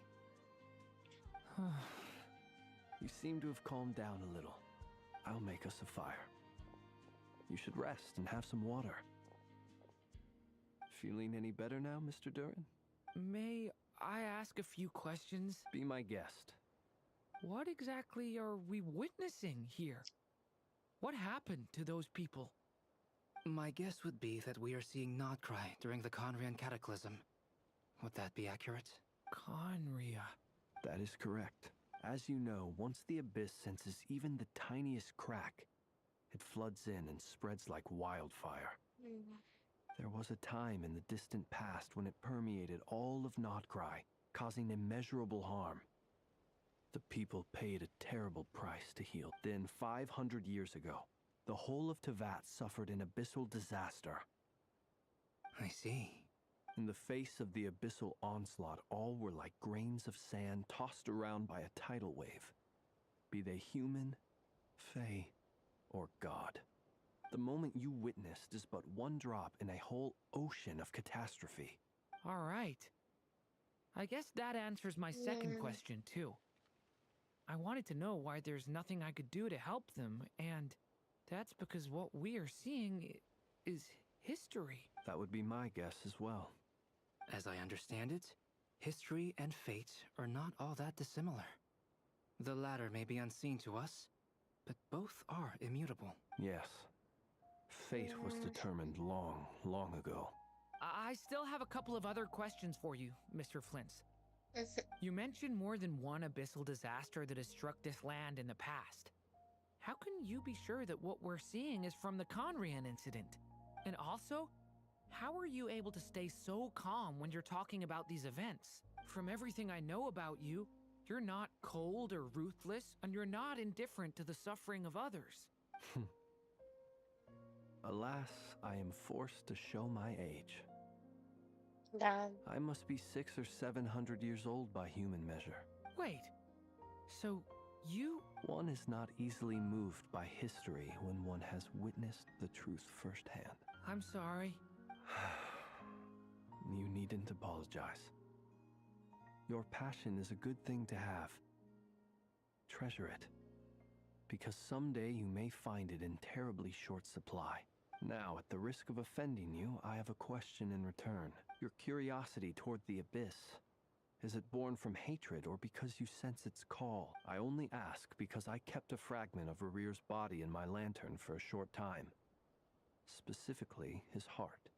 You seem to have calmed down a little. I'll make us a fire. You should rest and have some water. Feeling any better now, Mr. Duran? May I ask a few questions? Be my guest. What exactly are we witnessing here? What happened to those people? My guess would be that we are seeing Nodcry during the Conrian Cataclysm. Would that be accurate? Conria. That is correct. As you know, once the Abyss senses even the tiniest crack, it floods in and spreads like wildfire. There was a time in the distant past when it permeated all of Nodcry, causing immeasurable harm. The people paid a terrible price to heal. Then, 500 years ago, the whole of Teyvat suffered an abyssal disaster. I see. In the face of the abyssal onslaught, all were like grains of sand tossed around by a tidal wave. Be they human, fae, or god. The moment you witnessed is but one drop in a whole ocean of catastrophe. All right. I guess that answers my second question, too. I wanted to know why there's nothing I could do to help them, and that's because what we are seeing is history. That would be my guess as well. As I understand it, history and fate are not all that dissimilar. The latter may be unseen to us, but both are immutable. Yes. Fate was determined long, long ago. I still have a couple of other questions for you, Mr. Flint's. You mentioned more than one abyssal disaster that has struck this land in the past. How can you be sure that what we're seeing is from the Conrian incident? And also, how are you able to stay so calm when you're talking about these events? From everything I know about you, you're not cold or ruthless, and you're not indifferent to the suffering of others. Alas, I am forced to show my age. Damn. I must be 600 or 700 years old by human measure. Wait, so you... One is not easily moved by history when one has witnessed the truth firsthand. I'm sorry. You needn't apologize. Your passion is a good thing to have. Treasure it, because someday you may find it in terribly short supply. Now, at the risk of offending you, I have a question in return. Your curiosity toward the abyss, is it born from hatred or because you sense its call? I only ask because I kept a fragment of Rarir's body in my lantern for a short time. Specifically, his heart.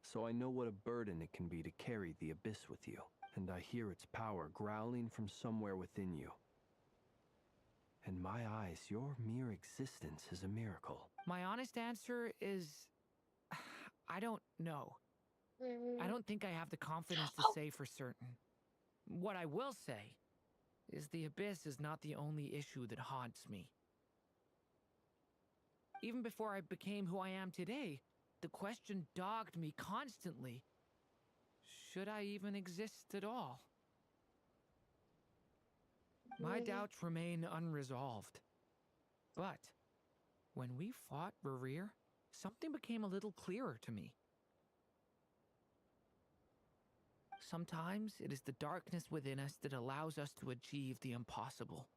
So I know what a burden it can be to carry the abyss with you, and I hear its power growling from somewhere within you. In my eyes, your mere existence is a miracle. My honest answer is... I don't know. I don't think I have the confidence to say for certain. What I will say is the abyss is not the only issue that haunts me. Even before I became who I am today, the question dogged me constantly. Should I even exist at all? My doubts remain unresolved. But when we fought Rarir, something became a little clearer to me. Sometimes it is the darkness within us that allows us to achieve the impossible.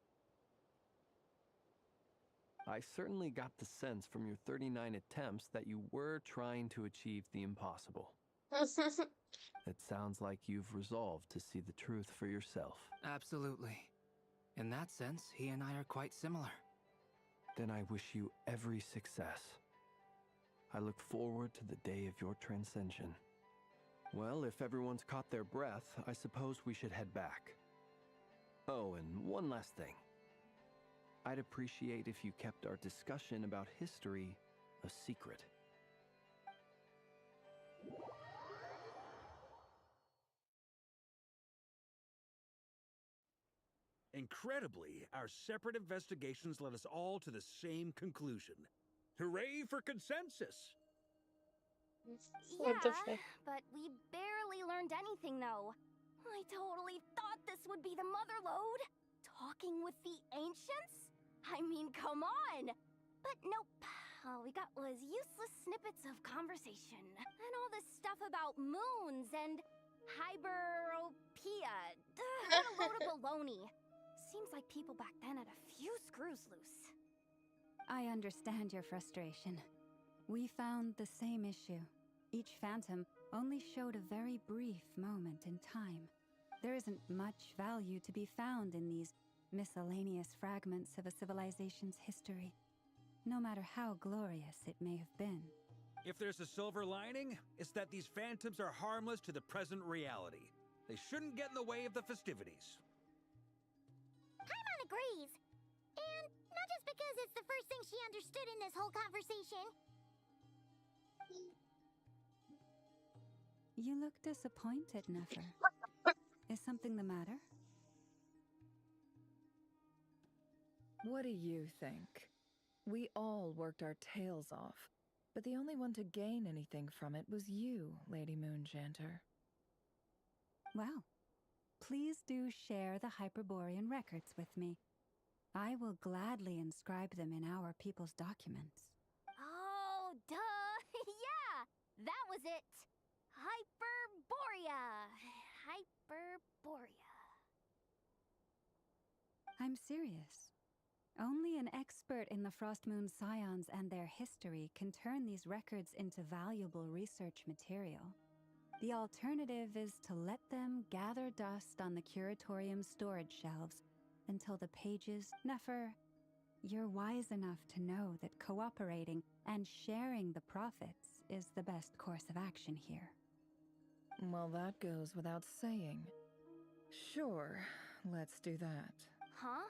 I certainly got the sense from your 39 attempts that you were trying to achieve the impossible. It sounds like you've resolved to see the truth for yourself. Absolutely. In that sense, he and I are quite similar. Then I wish you every success. I look forward to the day of your transcension. Well, if everyone's caught their breath, I suppose we should head back. Oh, and one last thing. I'd appreciate if you kept our discussion about history a secret. Incredibly, our separate investigations led us all to the same conclusion. Hooray for consensus! What the Yeah, fuck? but we barely learned anything, though. I totally thought this would be the mother lode. Talking with the ancients? I mean, come on! But nope. All we got was useless snippets of conversation. And all this stuff about moons and hyperopia. What a load of baloney. Seems like people back then had a few screws loose. I understand your frustration. We found the same issue. Each phantom only showed a very brief moment in time. There isn't much value to be found in these miscellaneous fragments of a civilization's history, no matter how glorious it may have been. If there's a silver lining, it's that these phantoms are harmless to the present reality. They shouldn't get in the way of the festivities. Paimon agrees. And not just because it's the first thing she understood in this whole conversation. You look disappointed, Nefer. Is something the matter? What do you think? We all worked our tails off, But the only one to gain anything from it was you, Lady Moonjanter. Well, please do share the Hyperborean records with me. I will gladly inscribe them in our people's documents. Oh, duh! Yeah! That was it! Hyperborea! Hyperborea. I'm serious. Only an expert in the Frostmoon Scions and their history can turn these records into valuable research material. The alternative is to let them gather dust on the Curatorium's storage shelves until the pages... Nefer, you're wise enough to know that cooperating and sharing the profits is the best course of action here. Well, that goes without saying. Sure, let's do that. Huh?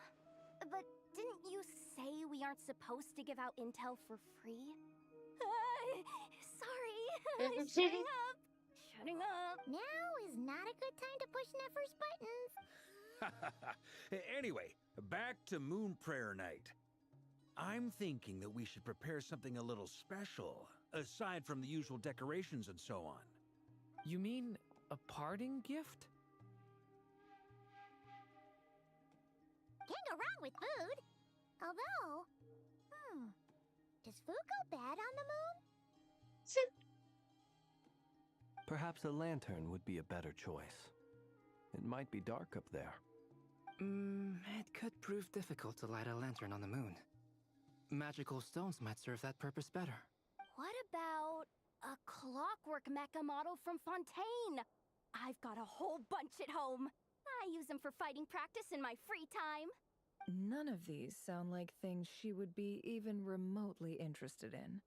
But didn't you say we aren't supposed to give out intel for free? Sorry. Shutting up. Shutting up. Now is not a good time to push Nefer's buttons. Anyway, back to Moon Prayer Night. I'm thinking that we should prepare something a little special, aside from the usual decorations and so on. You mean a parting gift? Can't go wrong with food. Although, does food go bad on the moon? Perhaps a lantern would be a better choice. It might be dark up there. It could prove difficult to light a lantern on the moon. Magical stones might serve that purpose better. What about a clockwork mecha model from Fontaine? I've got a whole bunch at home. I use them for fighting practice in my free time. None of these sound like things she would be even remotely interested in.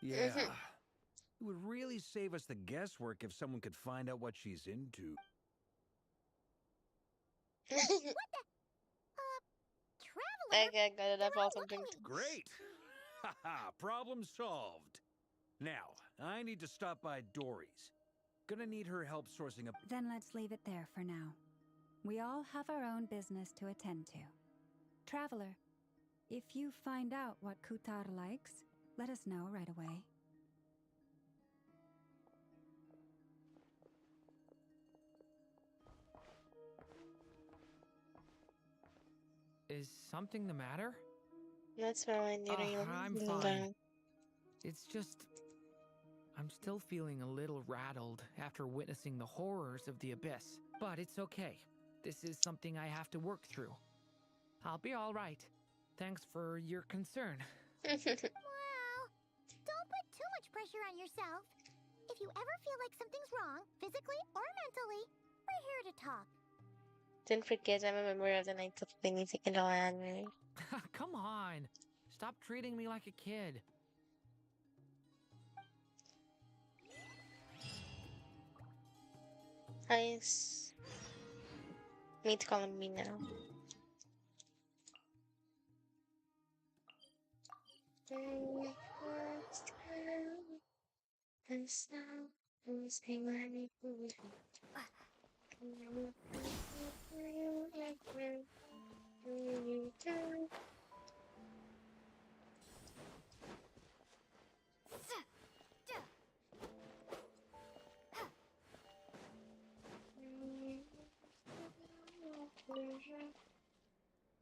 Yeah. It would really save us the guesswork if someone could find out what she's into. What the? Traveler? I got it up all something. Great! Haha, problem solved. Now, I need to stop by Dory's. Gonna need her help sourcing up. Then let's leave it there for now. We all have our own business to attend to. Traveler, if you find out what Kutar likes, let us know right away. Is something the matter? That's fine. I'm fine. It's just... I'm still feeling a little rattled after witnessing the horrors of the Abyss. But it's okay. This is something I have to work through. I'll be all right. Thanks for your concern. Well, don't put too much pressure on yourself. If you ever feel like something's wrong, physically or mentally, we're here to talk. Don't forget, I'm a member of the Knights of the Music and all anime. Come on. Stop treating me like a kid. Nice. Meet calling me now.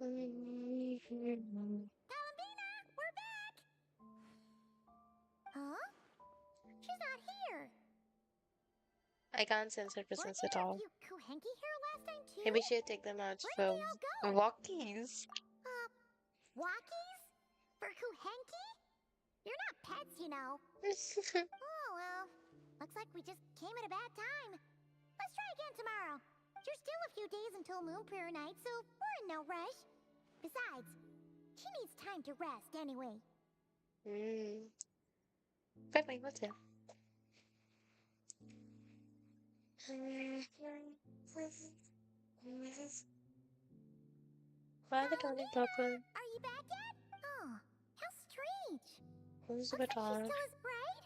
Columbina, we're back! Huh? She's not here. I can't sense her presence at all. You Kuhenki here last time too? Maybe she'll take them out for walkies. Walkies? For Kuhenki? You're not pets, you know. Oh, well. Looks like we just came at a bad time. Let's try again tomorrow. There's still a few days until Moon Prayer Night, so we're in no rush. Besides, she needs time to rest anyway. Perfect, what's it? Why the darling purple? Are you back yet? Oh, how strange. Who's the Looks like baton? she still is bright.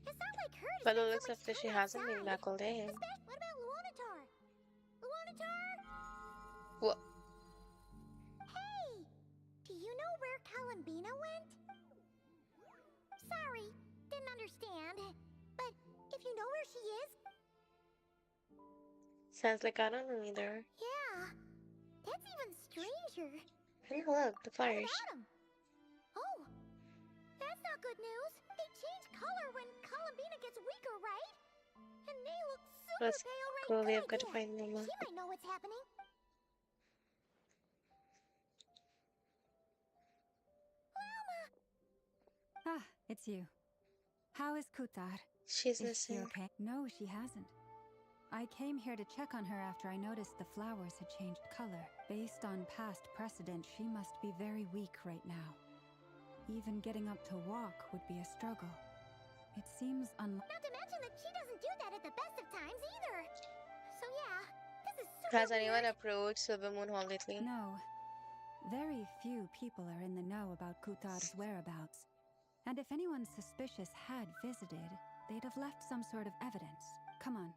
It's not like her to But it spend looks so as much if she time hasn't been outside. back all day. What about Luanatar? Luanatar? What? Hey! Do you know where Columbina went? Sorry, understand. But if you know where she is... Sounds like I don't know either. Yeah, that's even stranger. Hey, look, the What flowers. about 'em? Oh, that's not good news. They change color when Columbina gets weaker, right? And they look super Let's pale right go. now. We have got to find Mama. She might know what's happening. Ah, it's you. How is Kutar? She's Is she missing. okay? No, she hasn't. I came here to check on her after I noticed the flowers had changed color. Based on past precedent, she must be very weak right now. Even getting up to walk would be a struggle. It seems unlikely. Not to mention that she doesn't do that at the best of times either. So yeah, this is super Has anyone weird. approached Silver Moon Hall lately? No. Very few people are in the know about Kutar's whereabouts. And if anyone suspicious had visited, they'd have left some sort of evidence. Come on,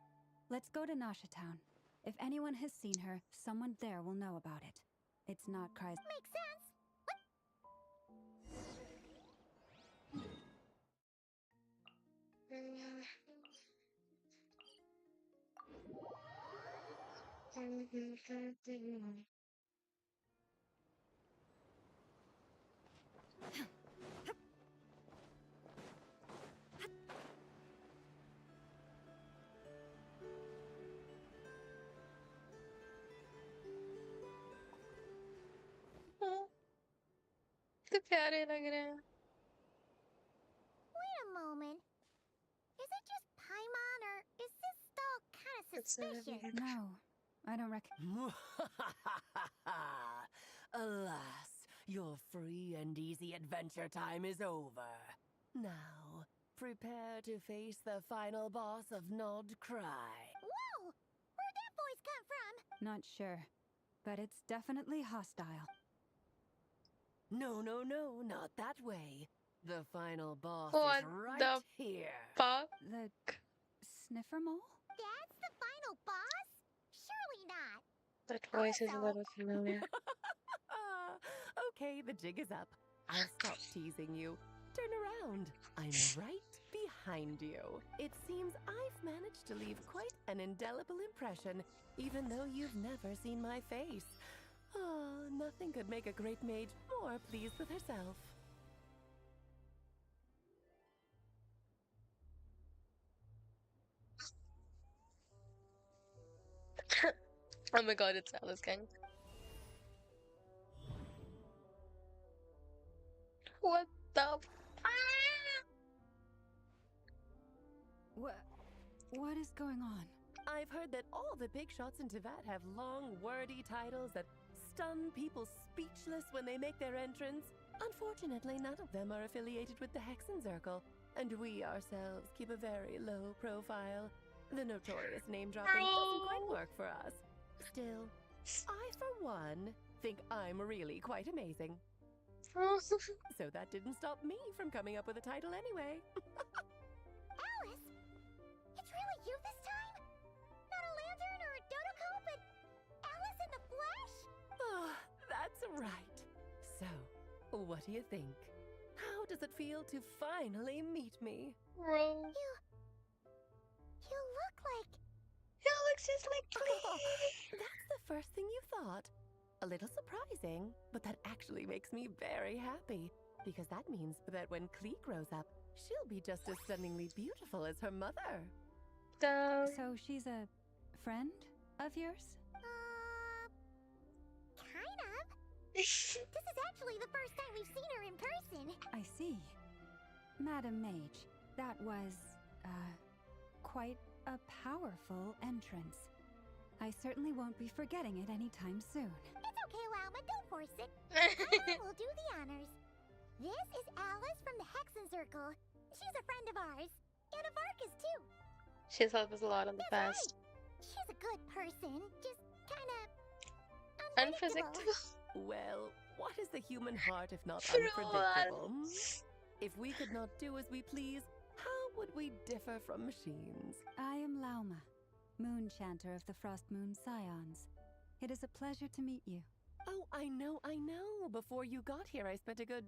let's go to Nasha Town. If anyone has seen her, someone there will know about it. It's not Cry's. Makes sense. कितने प्यारे लग रहे हैं. Wait a moment. Is it just Paimon, or is this stall kind of suspicious? No, I don't reckon. Alas, your free and easy adventure time is over. Now, prepare to face the final boss of Nod Cry. Whoa! Where'd that voice come from? Not sure, but it's definitely hostile. No, not that way. The final boss What is right the here. fuck? The sniffer mole? That's the final boss? Surely not. That voice is a little familiar. Okay, the jig is up. I'll stop teasing you. Turn around. I'm right behind you. It seems I've managed to leave quite an indelible impression, even though you've never seen my face. Oh, nothing could make a great mage more pleased with herself. Oh my god, it's Alice Gang. What the What is going on? I've heard that all the big shots in Teyvat have long, wordy titles that stun people speechless when they make their entrance. Unfortunately, none of them are affiliated with the Hexenzirkel, and we ourselves keep a very low profile. The notorious name-dropping doesn't quite work for us. Still, I, for one, think I'm really quite amazing. So that didn't stop me from coming up with a title anyway. Alice? It's really you this time? Not a lantern or a Dodoko, but Alice in the flesh? Oh, that's right. So, what do you think? How does it feel to finally meet me? Bro. You look like... He looks just like Klee. That's the first thing you thought. A little surprising, but that actually makes me very happy, because that means that when Klee grows up, she'll be just as stunningly beautiful as her mother. So she's a friend of yours? Kind of. This is actually the first time we've seen her in person. I see. Madam Mage, that was, quite a powerful entrance. I certainly won't be forgetting it anytime soon. It's okay, Lauma, don't force it. Paimon will do the honors. This is Alice from the Hexenzirkel. She's a friend of ours. And of Arcus, too. She's helped us a lot in the That's past. right. She's a good person, just kinda... Unpredictable. Well, what is the human heart if not True. unpredictable? If we could not do as we please, how would we differ from machines? I am Lauma, Moon Chanter of the Frost Moon Scions. It is a pleasure to meet you. Oh, I know. Before you got here, I spent a good,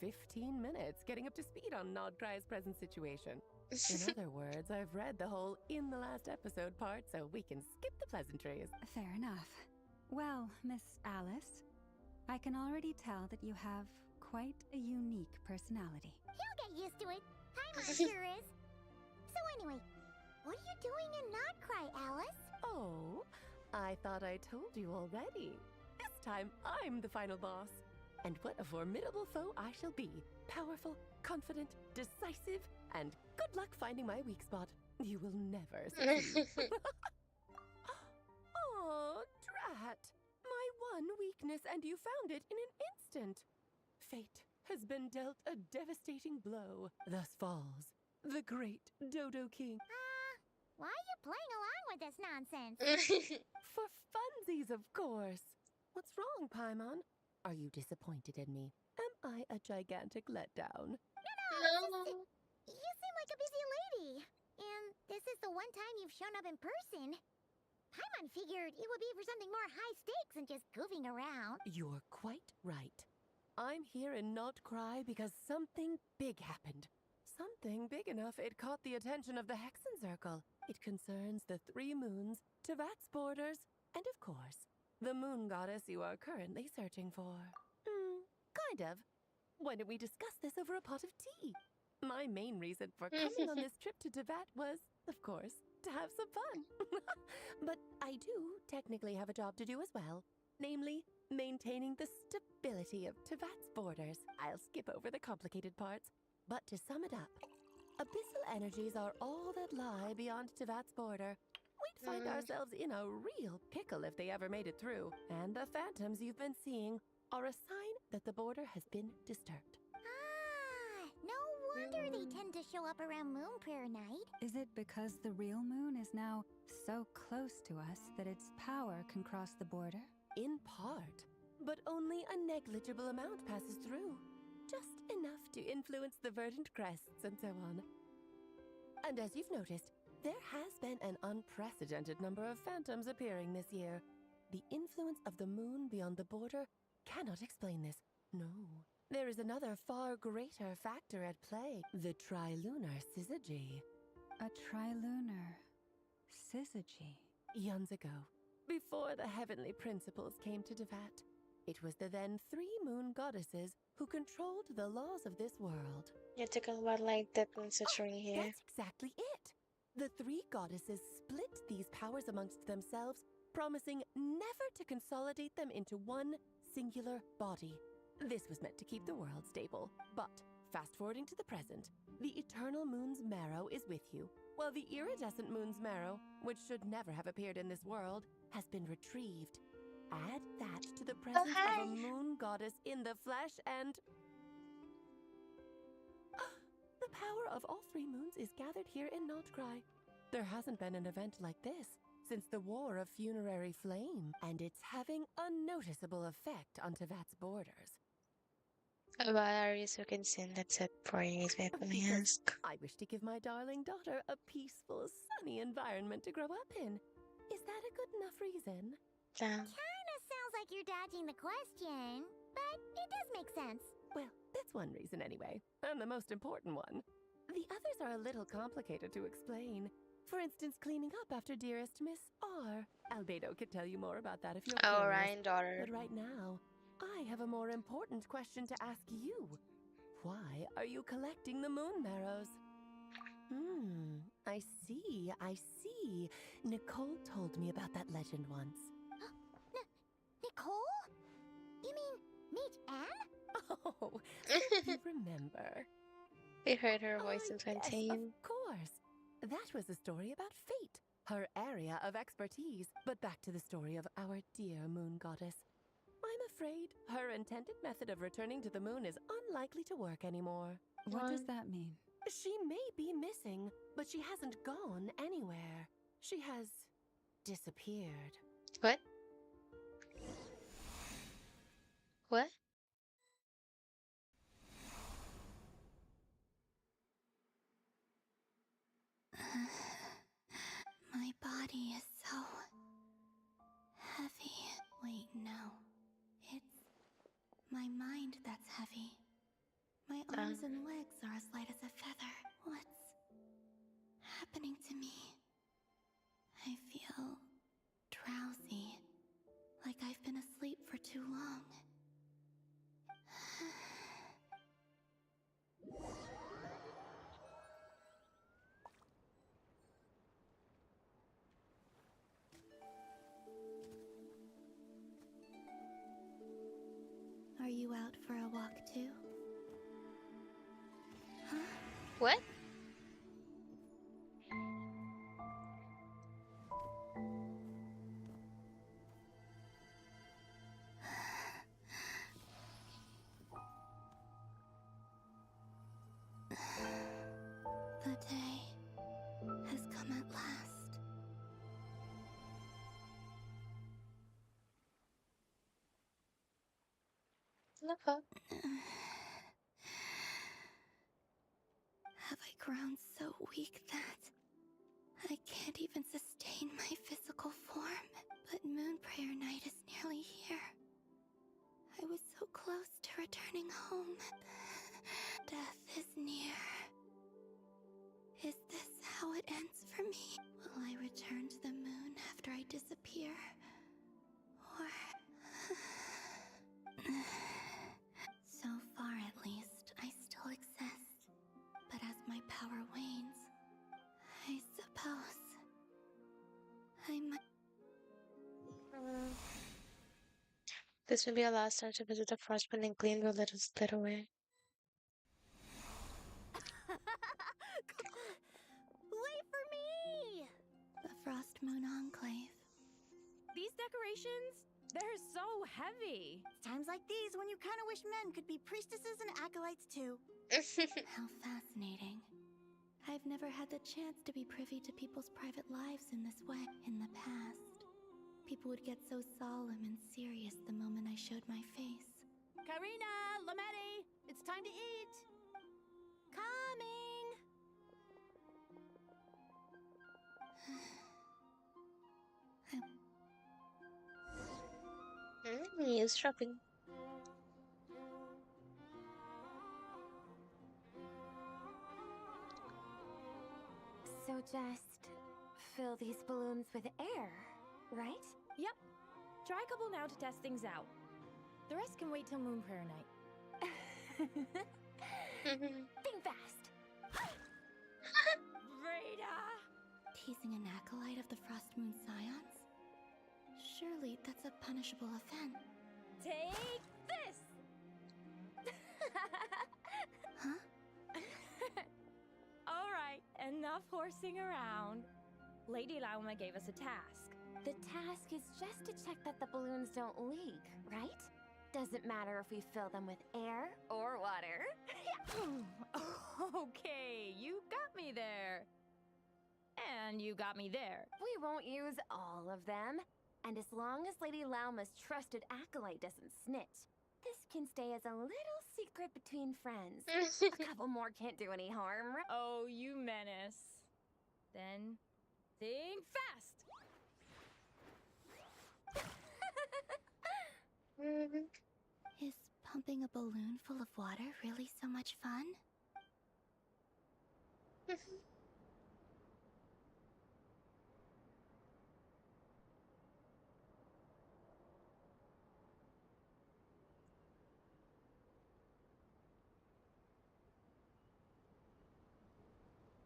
15 minutes getting up to speed on Nodcry's present situation. In other words, I've read the whole in the last episode part, so we can skip the pleasantries. Fair enough. Well, Miss Alice, I can already tell that you have quite a unique personality. He'll get used to it. Paimon sure is. So anyway, what are you doing in Nodcry, Alice? Oh, I thought I told you already. This time, I'm the final boss. And what a formidable foe I shall be. Powerful, confident, decisive, and good luck finding my weak spot. You will never succeed. Oh, drat. My one weakness, and you found it in an instant. Fate has been dealt a devastating blow. Thus falls the great Dodo King. Why are you playing along with this nonsense? For funsies, of course. What's wrong, Paimon? Are you disappointed in me? Am I a gigantic letdown? No. You seem like a busy lady. And this is the one time you've shown up in person. Paimon figured it would be for something more high stakes than just goofing around. You're quite right. I'm here in Nodcry because something big happened. Something big enough it caught the attention of the Hexen Circle. It concerns the 3 moons, Tevat's borders, and of course, the moon goddess you are currently searching for. Kind of. Why don't we discuss this over a pot of tea? My main reason for coming on this trip to Tevat was, of course, to have some fun. But I do technically have a job to do as well. Namely, maintaining the stability of Tevat's borders. I'll skip over the complicated parts. But to sum it up, abyssal energies are all that lie beyond Tevat's border. We'd find ourselves in a real pickle if they ever made it through. And the phantoms you've been seeing are a sign that the border has been disturbed. No wonder they tend to show up around Moon Prayer Night. Is it because the real moon is now so close to us that its power can cross the border? In part, but only a negligible amount passes through. Just enough to influence the verdant crests and so on. And as you've noticed, there has been an unprecedented number of phantoms appearing this year. The influence of the moon beyond the border cannot explain this. No. There is another far greater factor at play. The trilunar syzygy. A trilunar syzygy? Eons ago, before the heavenly principles came to Tevat, it was the then 3 moon goddesses who controlled the laws of this world. You're talking about like the princess ring here. That's exactly it. The 3 goddesses split these powers amongst themselves, promising never to consolidate them into one singular body. This was meant to keep the world stable. But, fast-forwarding to the present, the eternal moon's marrow is with you, while the iridescent moon's marrow, which should never have appeared in this world, has been retrieved. Add that to the presence of a moon goddess in the flesh and... the power of all 3 moons is gathered here in Nodcry. There hasn't been an event like this since the War of Funerary Flame, and it's having a noticeable effect on Tevat's borders. Why are you so concerned that's it for you, if I may ask? I wish to give my darling daughter a peaceful, sunny environment to grow up in. Is that a good enough reason? Kinda sounds like you're dodging the question, but it does make sense. Well, that's one reason anyway, and the most important one. The others are a little complicated to explain. For instance, cleaning up after dearest Miss R. Albedo could tell you more about that if you're curious. Oh, Ryan, daughter. But right now, I have a more important question to ask you. Why are you collecting the moon marrows? I see. Nicole told me about that legend once. Nicole? You mean meet Anne? Oh, you remember. We heard her voice in Fontaine. Yes, of course. That was a story about fate, her area of expertise. But back to the story of our dear moon goddess. I'm afraid her intended method of returning to the moon is unlikely to work anymore. What does that mean? She may be missing, but she hasn't gone anywhere. She has disappeared. What? What? My body is so heavy. Wait, no. It's my mind that's heavy. and legs are as light as a feather. What's happening to me? I feel drowsy, like I've been asleep for too long. Are you out for a walk too? Huh? What? The day has come at last. Okay. Have I grown so weak that I can't even sustain my physical form? But Moon Prayer Night is nearly here. I was so close to returning home. Death is near. Is this how it ends for me? Will I return to the moon after I disappear? Or... So far, at least, I still exist. But as my power wanes, I suppose I might... This will be our last time to visit the Frostman and Gleam will let us get away. Wait for me! The Frost Moon Enclave. These decorations, they're so heavy. Times like these when you kind of wish men could be priestesses and acolytes too. How fascinating. I've never had the chance to be privy to people's private lives in this way. In the past, people would get so solemn and serious the moment I showed my face. Karina, Lametti, it's time to eat. Coming! Eavesdropping. So just fill these balloons with air, right? Yep. Try a couple now to test things out. The rest can wait till Moon Prayer Night. Think fast. Breda! Teasing an acolyte of the Frost Moon Scions? Surely that's a punishable offense. Take this! Huh? All right, enough horsing around. Lady Lauma gave us a task. The task is just to check that the balloons don't leak, right? Doesn't matter if we fill them with air or water. Okay, you got me there. And you got me there. We won't use all of them. And as long as Lady Lauma's trusted acolyte doesn't snitch, this can stay as a little secret between friends. A couple more can't do any harm. Oh, you menace. Then, think fast! Is pumping a balloon full of water really so much fun?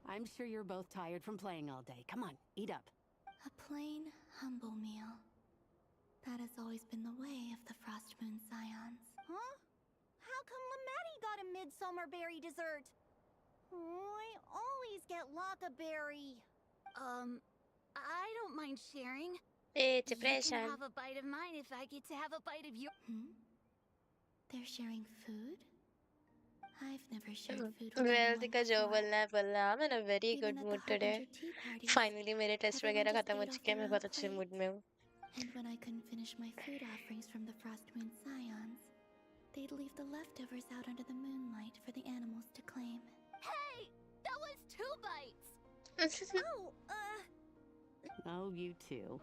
I'm sure you're both tired from playing all day. Come on, eat up. A plain, humble meal. That has always been the way of the Frost Moon Scions. Huh? How come Lametti got a midsummer berry dessert? I always get lockaberry. I don't mind sharing. It's You depression. can have a bite of mine if I get to have a bite of your. They're sharing food? I've never shared food with Well, anyone because जो before. बोलना है बोलना I'm in a very good mood today. Finally मेरे test वगैरह खत्म हो चुके हैं मैं बहुत अच्छे mood में हूँ. And when I couldn't finish my food offerings from the Frost Moon Scions, they'd leave the leftovers out under the moonlight for the animals to claim. Hey! That was 2 bites! Oh, you too.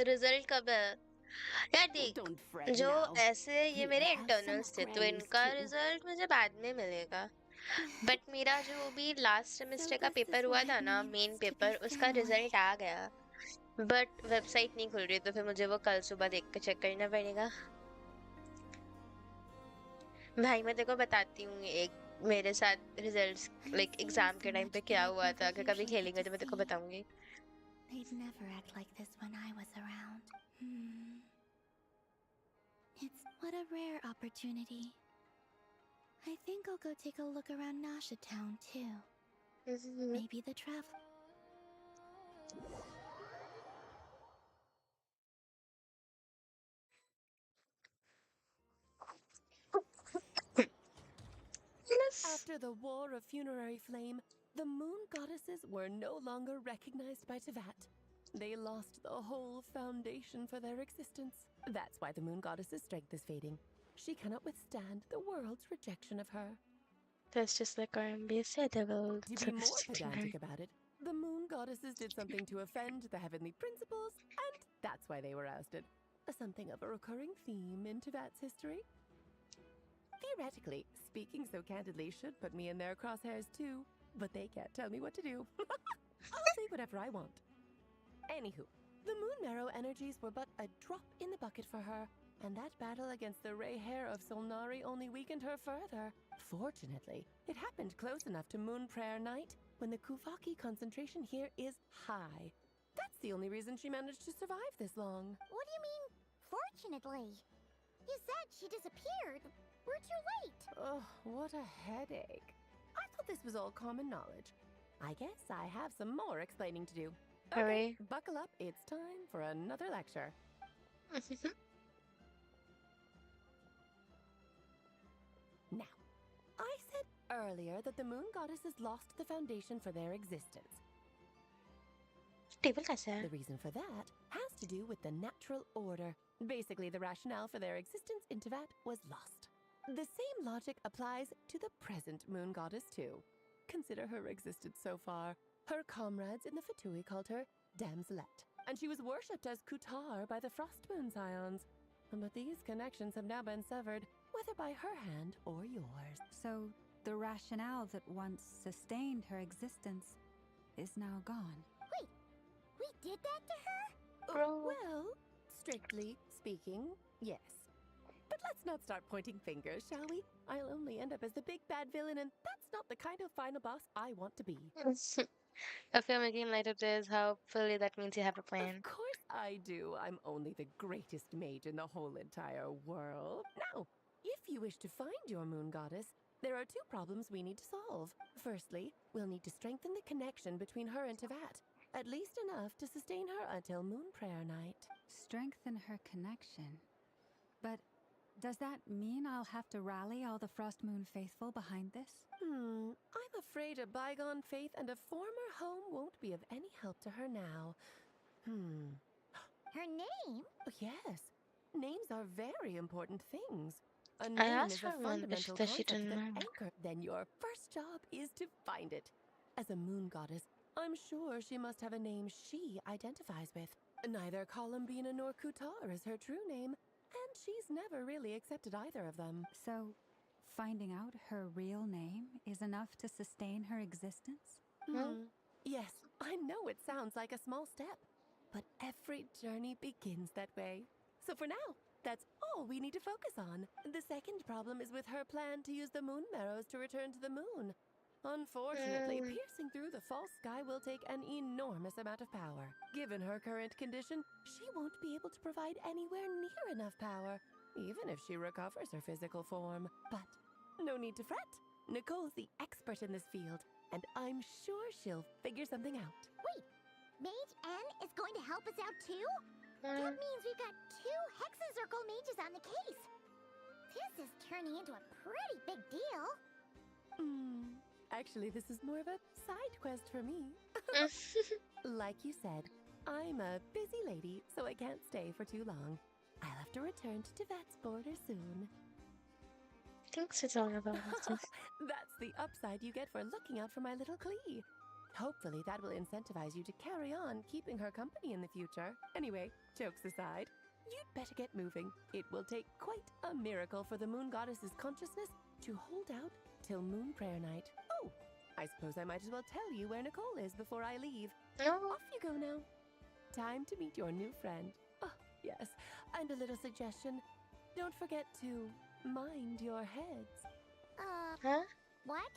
Result कब है? यार देख, Don't fret जो now. ऐसे ये Here, मेरे have some internals थे, तो crannies इनका too. रिजल्ट मुझे बाद में मिलेगा. बट मेरा जो भी लास्ट सेमेस्टर का this is पेपर हुआ what था it ना, means main to be paper, उसका family. रिजल्ट आ गया. बट वेबसाइट नहीं खुल रही, तो फिर मुझे वो कल सुबह देख के चेक करना पड़ेगा. भाई मैं तेरे को बताती हूँ एक मेरे साथ रिजल्ट्स लाइक एग्जाम के टाइम पे क्या हुआ था. अगर कभी खेलेंगे तो मैं तेरे को बताऊंगी. They'd never act like this when I was around. It's what a rare opportunity. I think I'll go take a look around Nasha Town too. Maybe the travel. After the War of Funerary Flame, the moon goddesses were no longer recognized by Tevat. They lost the whole foundation for their existence. That's why the moon goddess's strength is fading. She cannot withstand the world's rejection of her. That's just like R&B said, they will To be more pedantic about it, the moon goddesses did something to offend the heavenly principles, and that's why they were ousted. Something of a recurring theme in Tevat's history. Theoretically, speaking so candidly should put me in their crosshairs too, but they can't tell me what to do. I'll say whatever I want. Anywho, the Moon Marrow energies were but a drop in the bucket for her, and that battle against the Ray Hair of Solnari only weakened her further. Fortunately, it happened close enough to Moon Prayer Night, when the Kuvaki concentration here is high. That's the only reason she managed to survive this long. What do you mean, fortunately? You said she disappeared. We're too late. Oh, what a headache. I thought this was all common knowledge. I guess I have some more explaining to do. Hurry. Okay, buckle up. It's time for another lecture. Now, I said earlier that the moon goddesses lost the foundation for their existence. The reason for that has to do with the natural order. Basically, the rationale for their existence in Tevat was lost. The same logic applies to the present moon goddess, too. Consider her existence so far. Her comrades in the Fatui called her Damselette, and she was worshipped as Kutar by the Frost Moon Scions. But these connections have now been severed, whether by her hand or yours. So, the rationale that once sustained her existence is now gone. Wait, we did that to her? Well, strictly speaking, yes. But let's not start pointing fingers, shall we? I'll only end up as the big bad villain, and that's not the kind of final boss I want to be. If you're making light of this, hopefully that means you have a plan. Of course I do. I'm only the greatest mage in the whole entire world. Now, if you wish to find your moon goddess, there are two problems we need to solve. Firstly, we'll need to strengthen the connection between her and Tevat, at least enough to sustain her until Moon Prayer Night. Strengthen her connection? But does that mean I'll have to rally all the Frost Moon faithful behind this? I'm afraid a bygone faith and a former home won't be of any help to her now. Her name? Yes. Names are very important things. A I name asked is a her one, fundamental but she concept didn't that know. anchor. Then your first job is to find it. As a moon goddess, I'm sure she must have a name she identifies with. Neither Columbina nor Kutar is her true name, and she's never really accepted either of them. So, finding out her real name is enough to sustain her existence? Yes, I know it sounds like a small step, but every journey begins that way. So for now, that's all we need to focus on. The second problem is with her plan to use the moon marrows to return to the moon. Unfortunately, piercing through the false sky will take an enormous amount of power. Given her current condition, she won't be able to provide anywhere near enough power, even if she recovers her physical form. But no need to fret. Nicole's the expert in this field, and I'm sure she'll figure something out. Wait, Mage N is going to help us out too? That means we've got 2 Hexencircle mages on the case. This is turning into a pretty big deal. Actually, this is more of a side quest for me. Like you said, I'm a busy lady, so I can't stay for too long. I'll have to return to Tevat's border soon. Thanks for telling about this. That's the upside you get for looking out for my little Klee. Hopefully that will incentivize you to carry on keeping her company in the future. Anyway, jokes aside, You'd better get moving. It will take quite a miracle for the moon goddess's consciousness to hold out till moon prayer night. Oh, I suppose I might as well tell you where Nicole is before I leave. Oh. Off you go now. Time to meet your new friend. Oh, yes, and a little suggestion. Don't forget to mind your heads. Huh? What?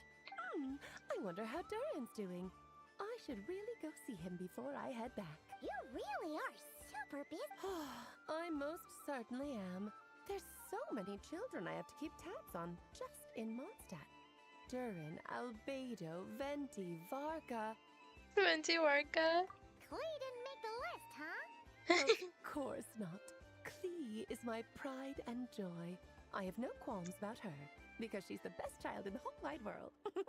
I wonder how Durin's doing. I should really go see him before I head back. You really are super busy. I most certainly am. There's so many children I have to keep tabs on just in Mondstadt. Durin, Albedo, Venti, Varka. Venti, Varka. Klee didn't make the list, huh? Of course not. Klee is my pride and joy. I have no qualms about her, because she's the best child in the whole wide world. Yep.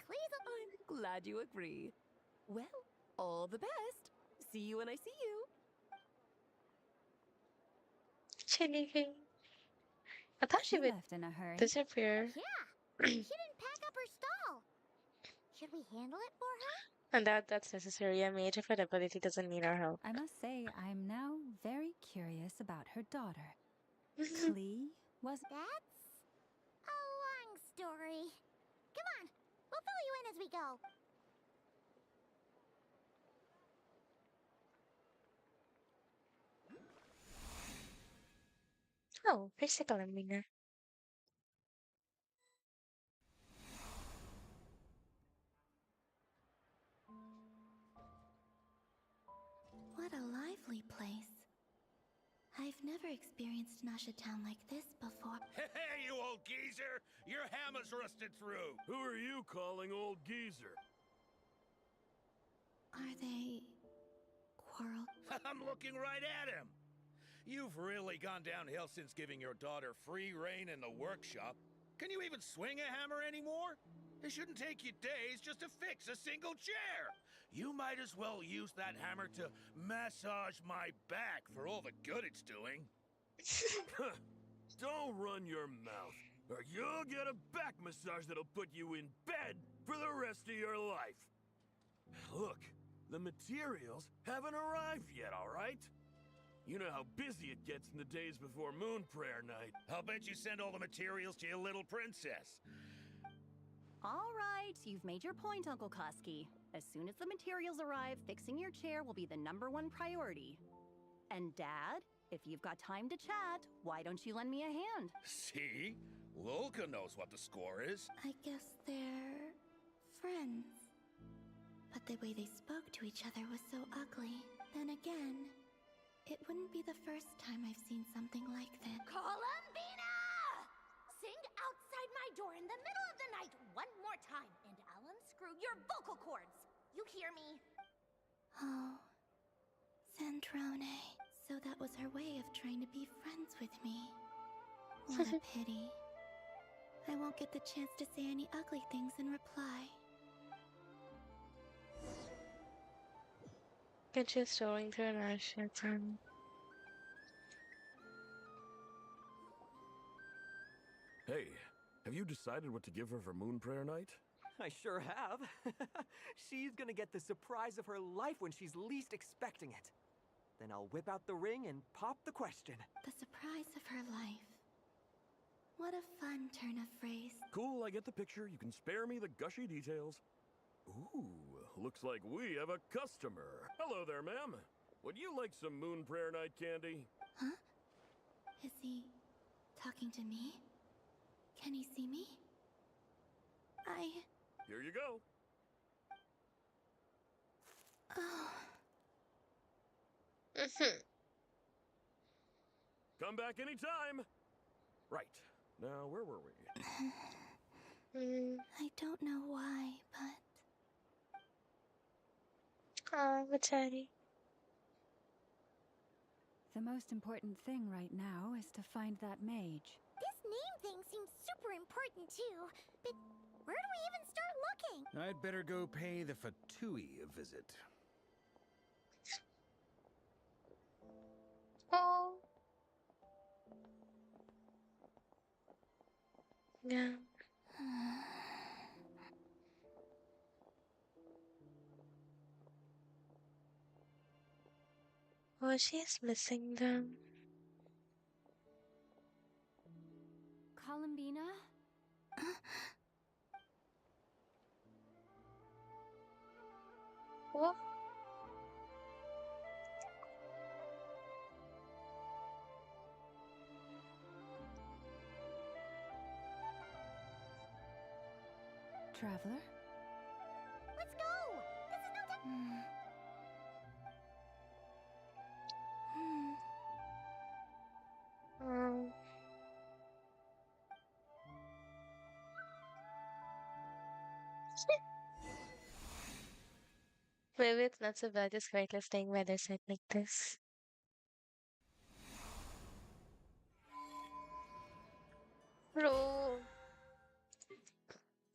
Klee's I'm glad you agree. Well, all the best. See you when I see you. Chilli. I thought she would left in a hurry. disappear. Yeah. She didn't pack up her stall. Should we handle it for her? And that's necessary. A mage of ability doesn't need our help. I must say, I'm now very curious about her daughter. Klee was... That's a long story. Come on, we'll fill you in as we go. Oh, physical arena. What a lively place. I've never experienced Nasha Town like this before. Hey, you old geezer! Your hammer's rusted through! Who are you calling old geezer? Are they... quarrel? I'm looking right at him! You've really gone downhill since giving your daughter free reign in the workshop. Can you even swing a hammer anymore? It shouldn't take you days just to fix a single chair! You might as well use that hammer to massage my back for all the good it's doing. Don't run your mouth, or you'll get a back massage that'll put you in bed for the rest of your life. Look, the materials haven't arrived yet, all right? You know how busy it gets in the days before Moon Prayer Night. I'll bet you send all the materials to your little princess. All right, you've made your point, Uncle Koski. As soon as the materials arrive, fixing your chair will be the #1 priority. And Dad, if you've got time to chat, why don't you lend me a hand? See? Lolka knows what the score is. I guess they're... friends. But the way they spoke to each other was so ugly. Then again, it wouldn't be the first time I've seen something like this. Columbina! Sing outside my door in the middle of the night one more time, and I'll unscrew your vocal cords. You hear me? Oh, Sandrone. So that was her way of trying to be friends with me. What a pity. I won't get the chance to say any ugly things in reply. Get you strolling through an Asha town. Hey, have you decided what to give her for Moon Prayer Night? I sure have. She's gonna get the surprise of her life when she's least expecting it. Then I'll whip out the ring and pop the question. The surprise of her life. What a fun turn of phrase. Cool, I get the picture. You can spare me the gushy details. Ooh, looks like we have a customer. Hello there, ma'am. Would you like some Moon Prayer Night candy? Huh? Is he talking to me? Can he see me? Here you go. Oh. Come back anytime. Right. Now, where were we? I don't know why, but... Oh, Teddy. The most important thing right now is to find that mage. This name thing seems super important too, but where do we even start looking? I'd better go pay the Fatui a visit. Oh. Yeah. Oh, she's missing them. Columbina? What? Traveler? Let's go! This is no time. Um. Maybe it's not so bad just quietly staying by their side like this. Bro,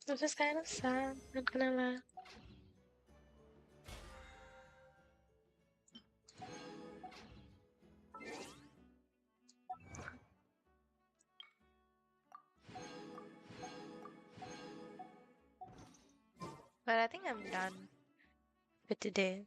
this is kind of sad, not gonna lie. But I think I'm done for today.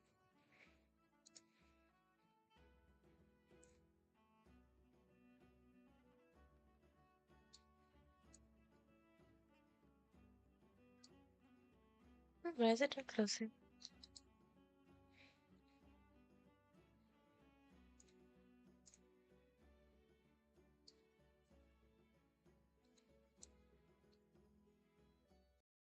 Why is it not closing?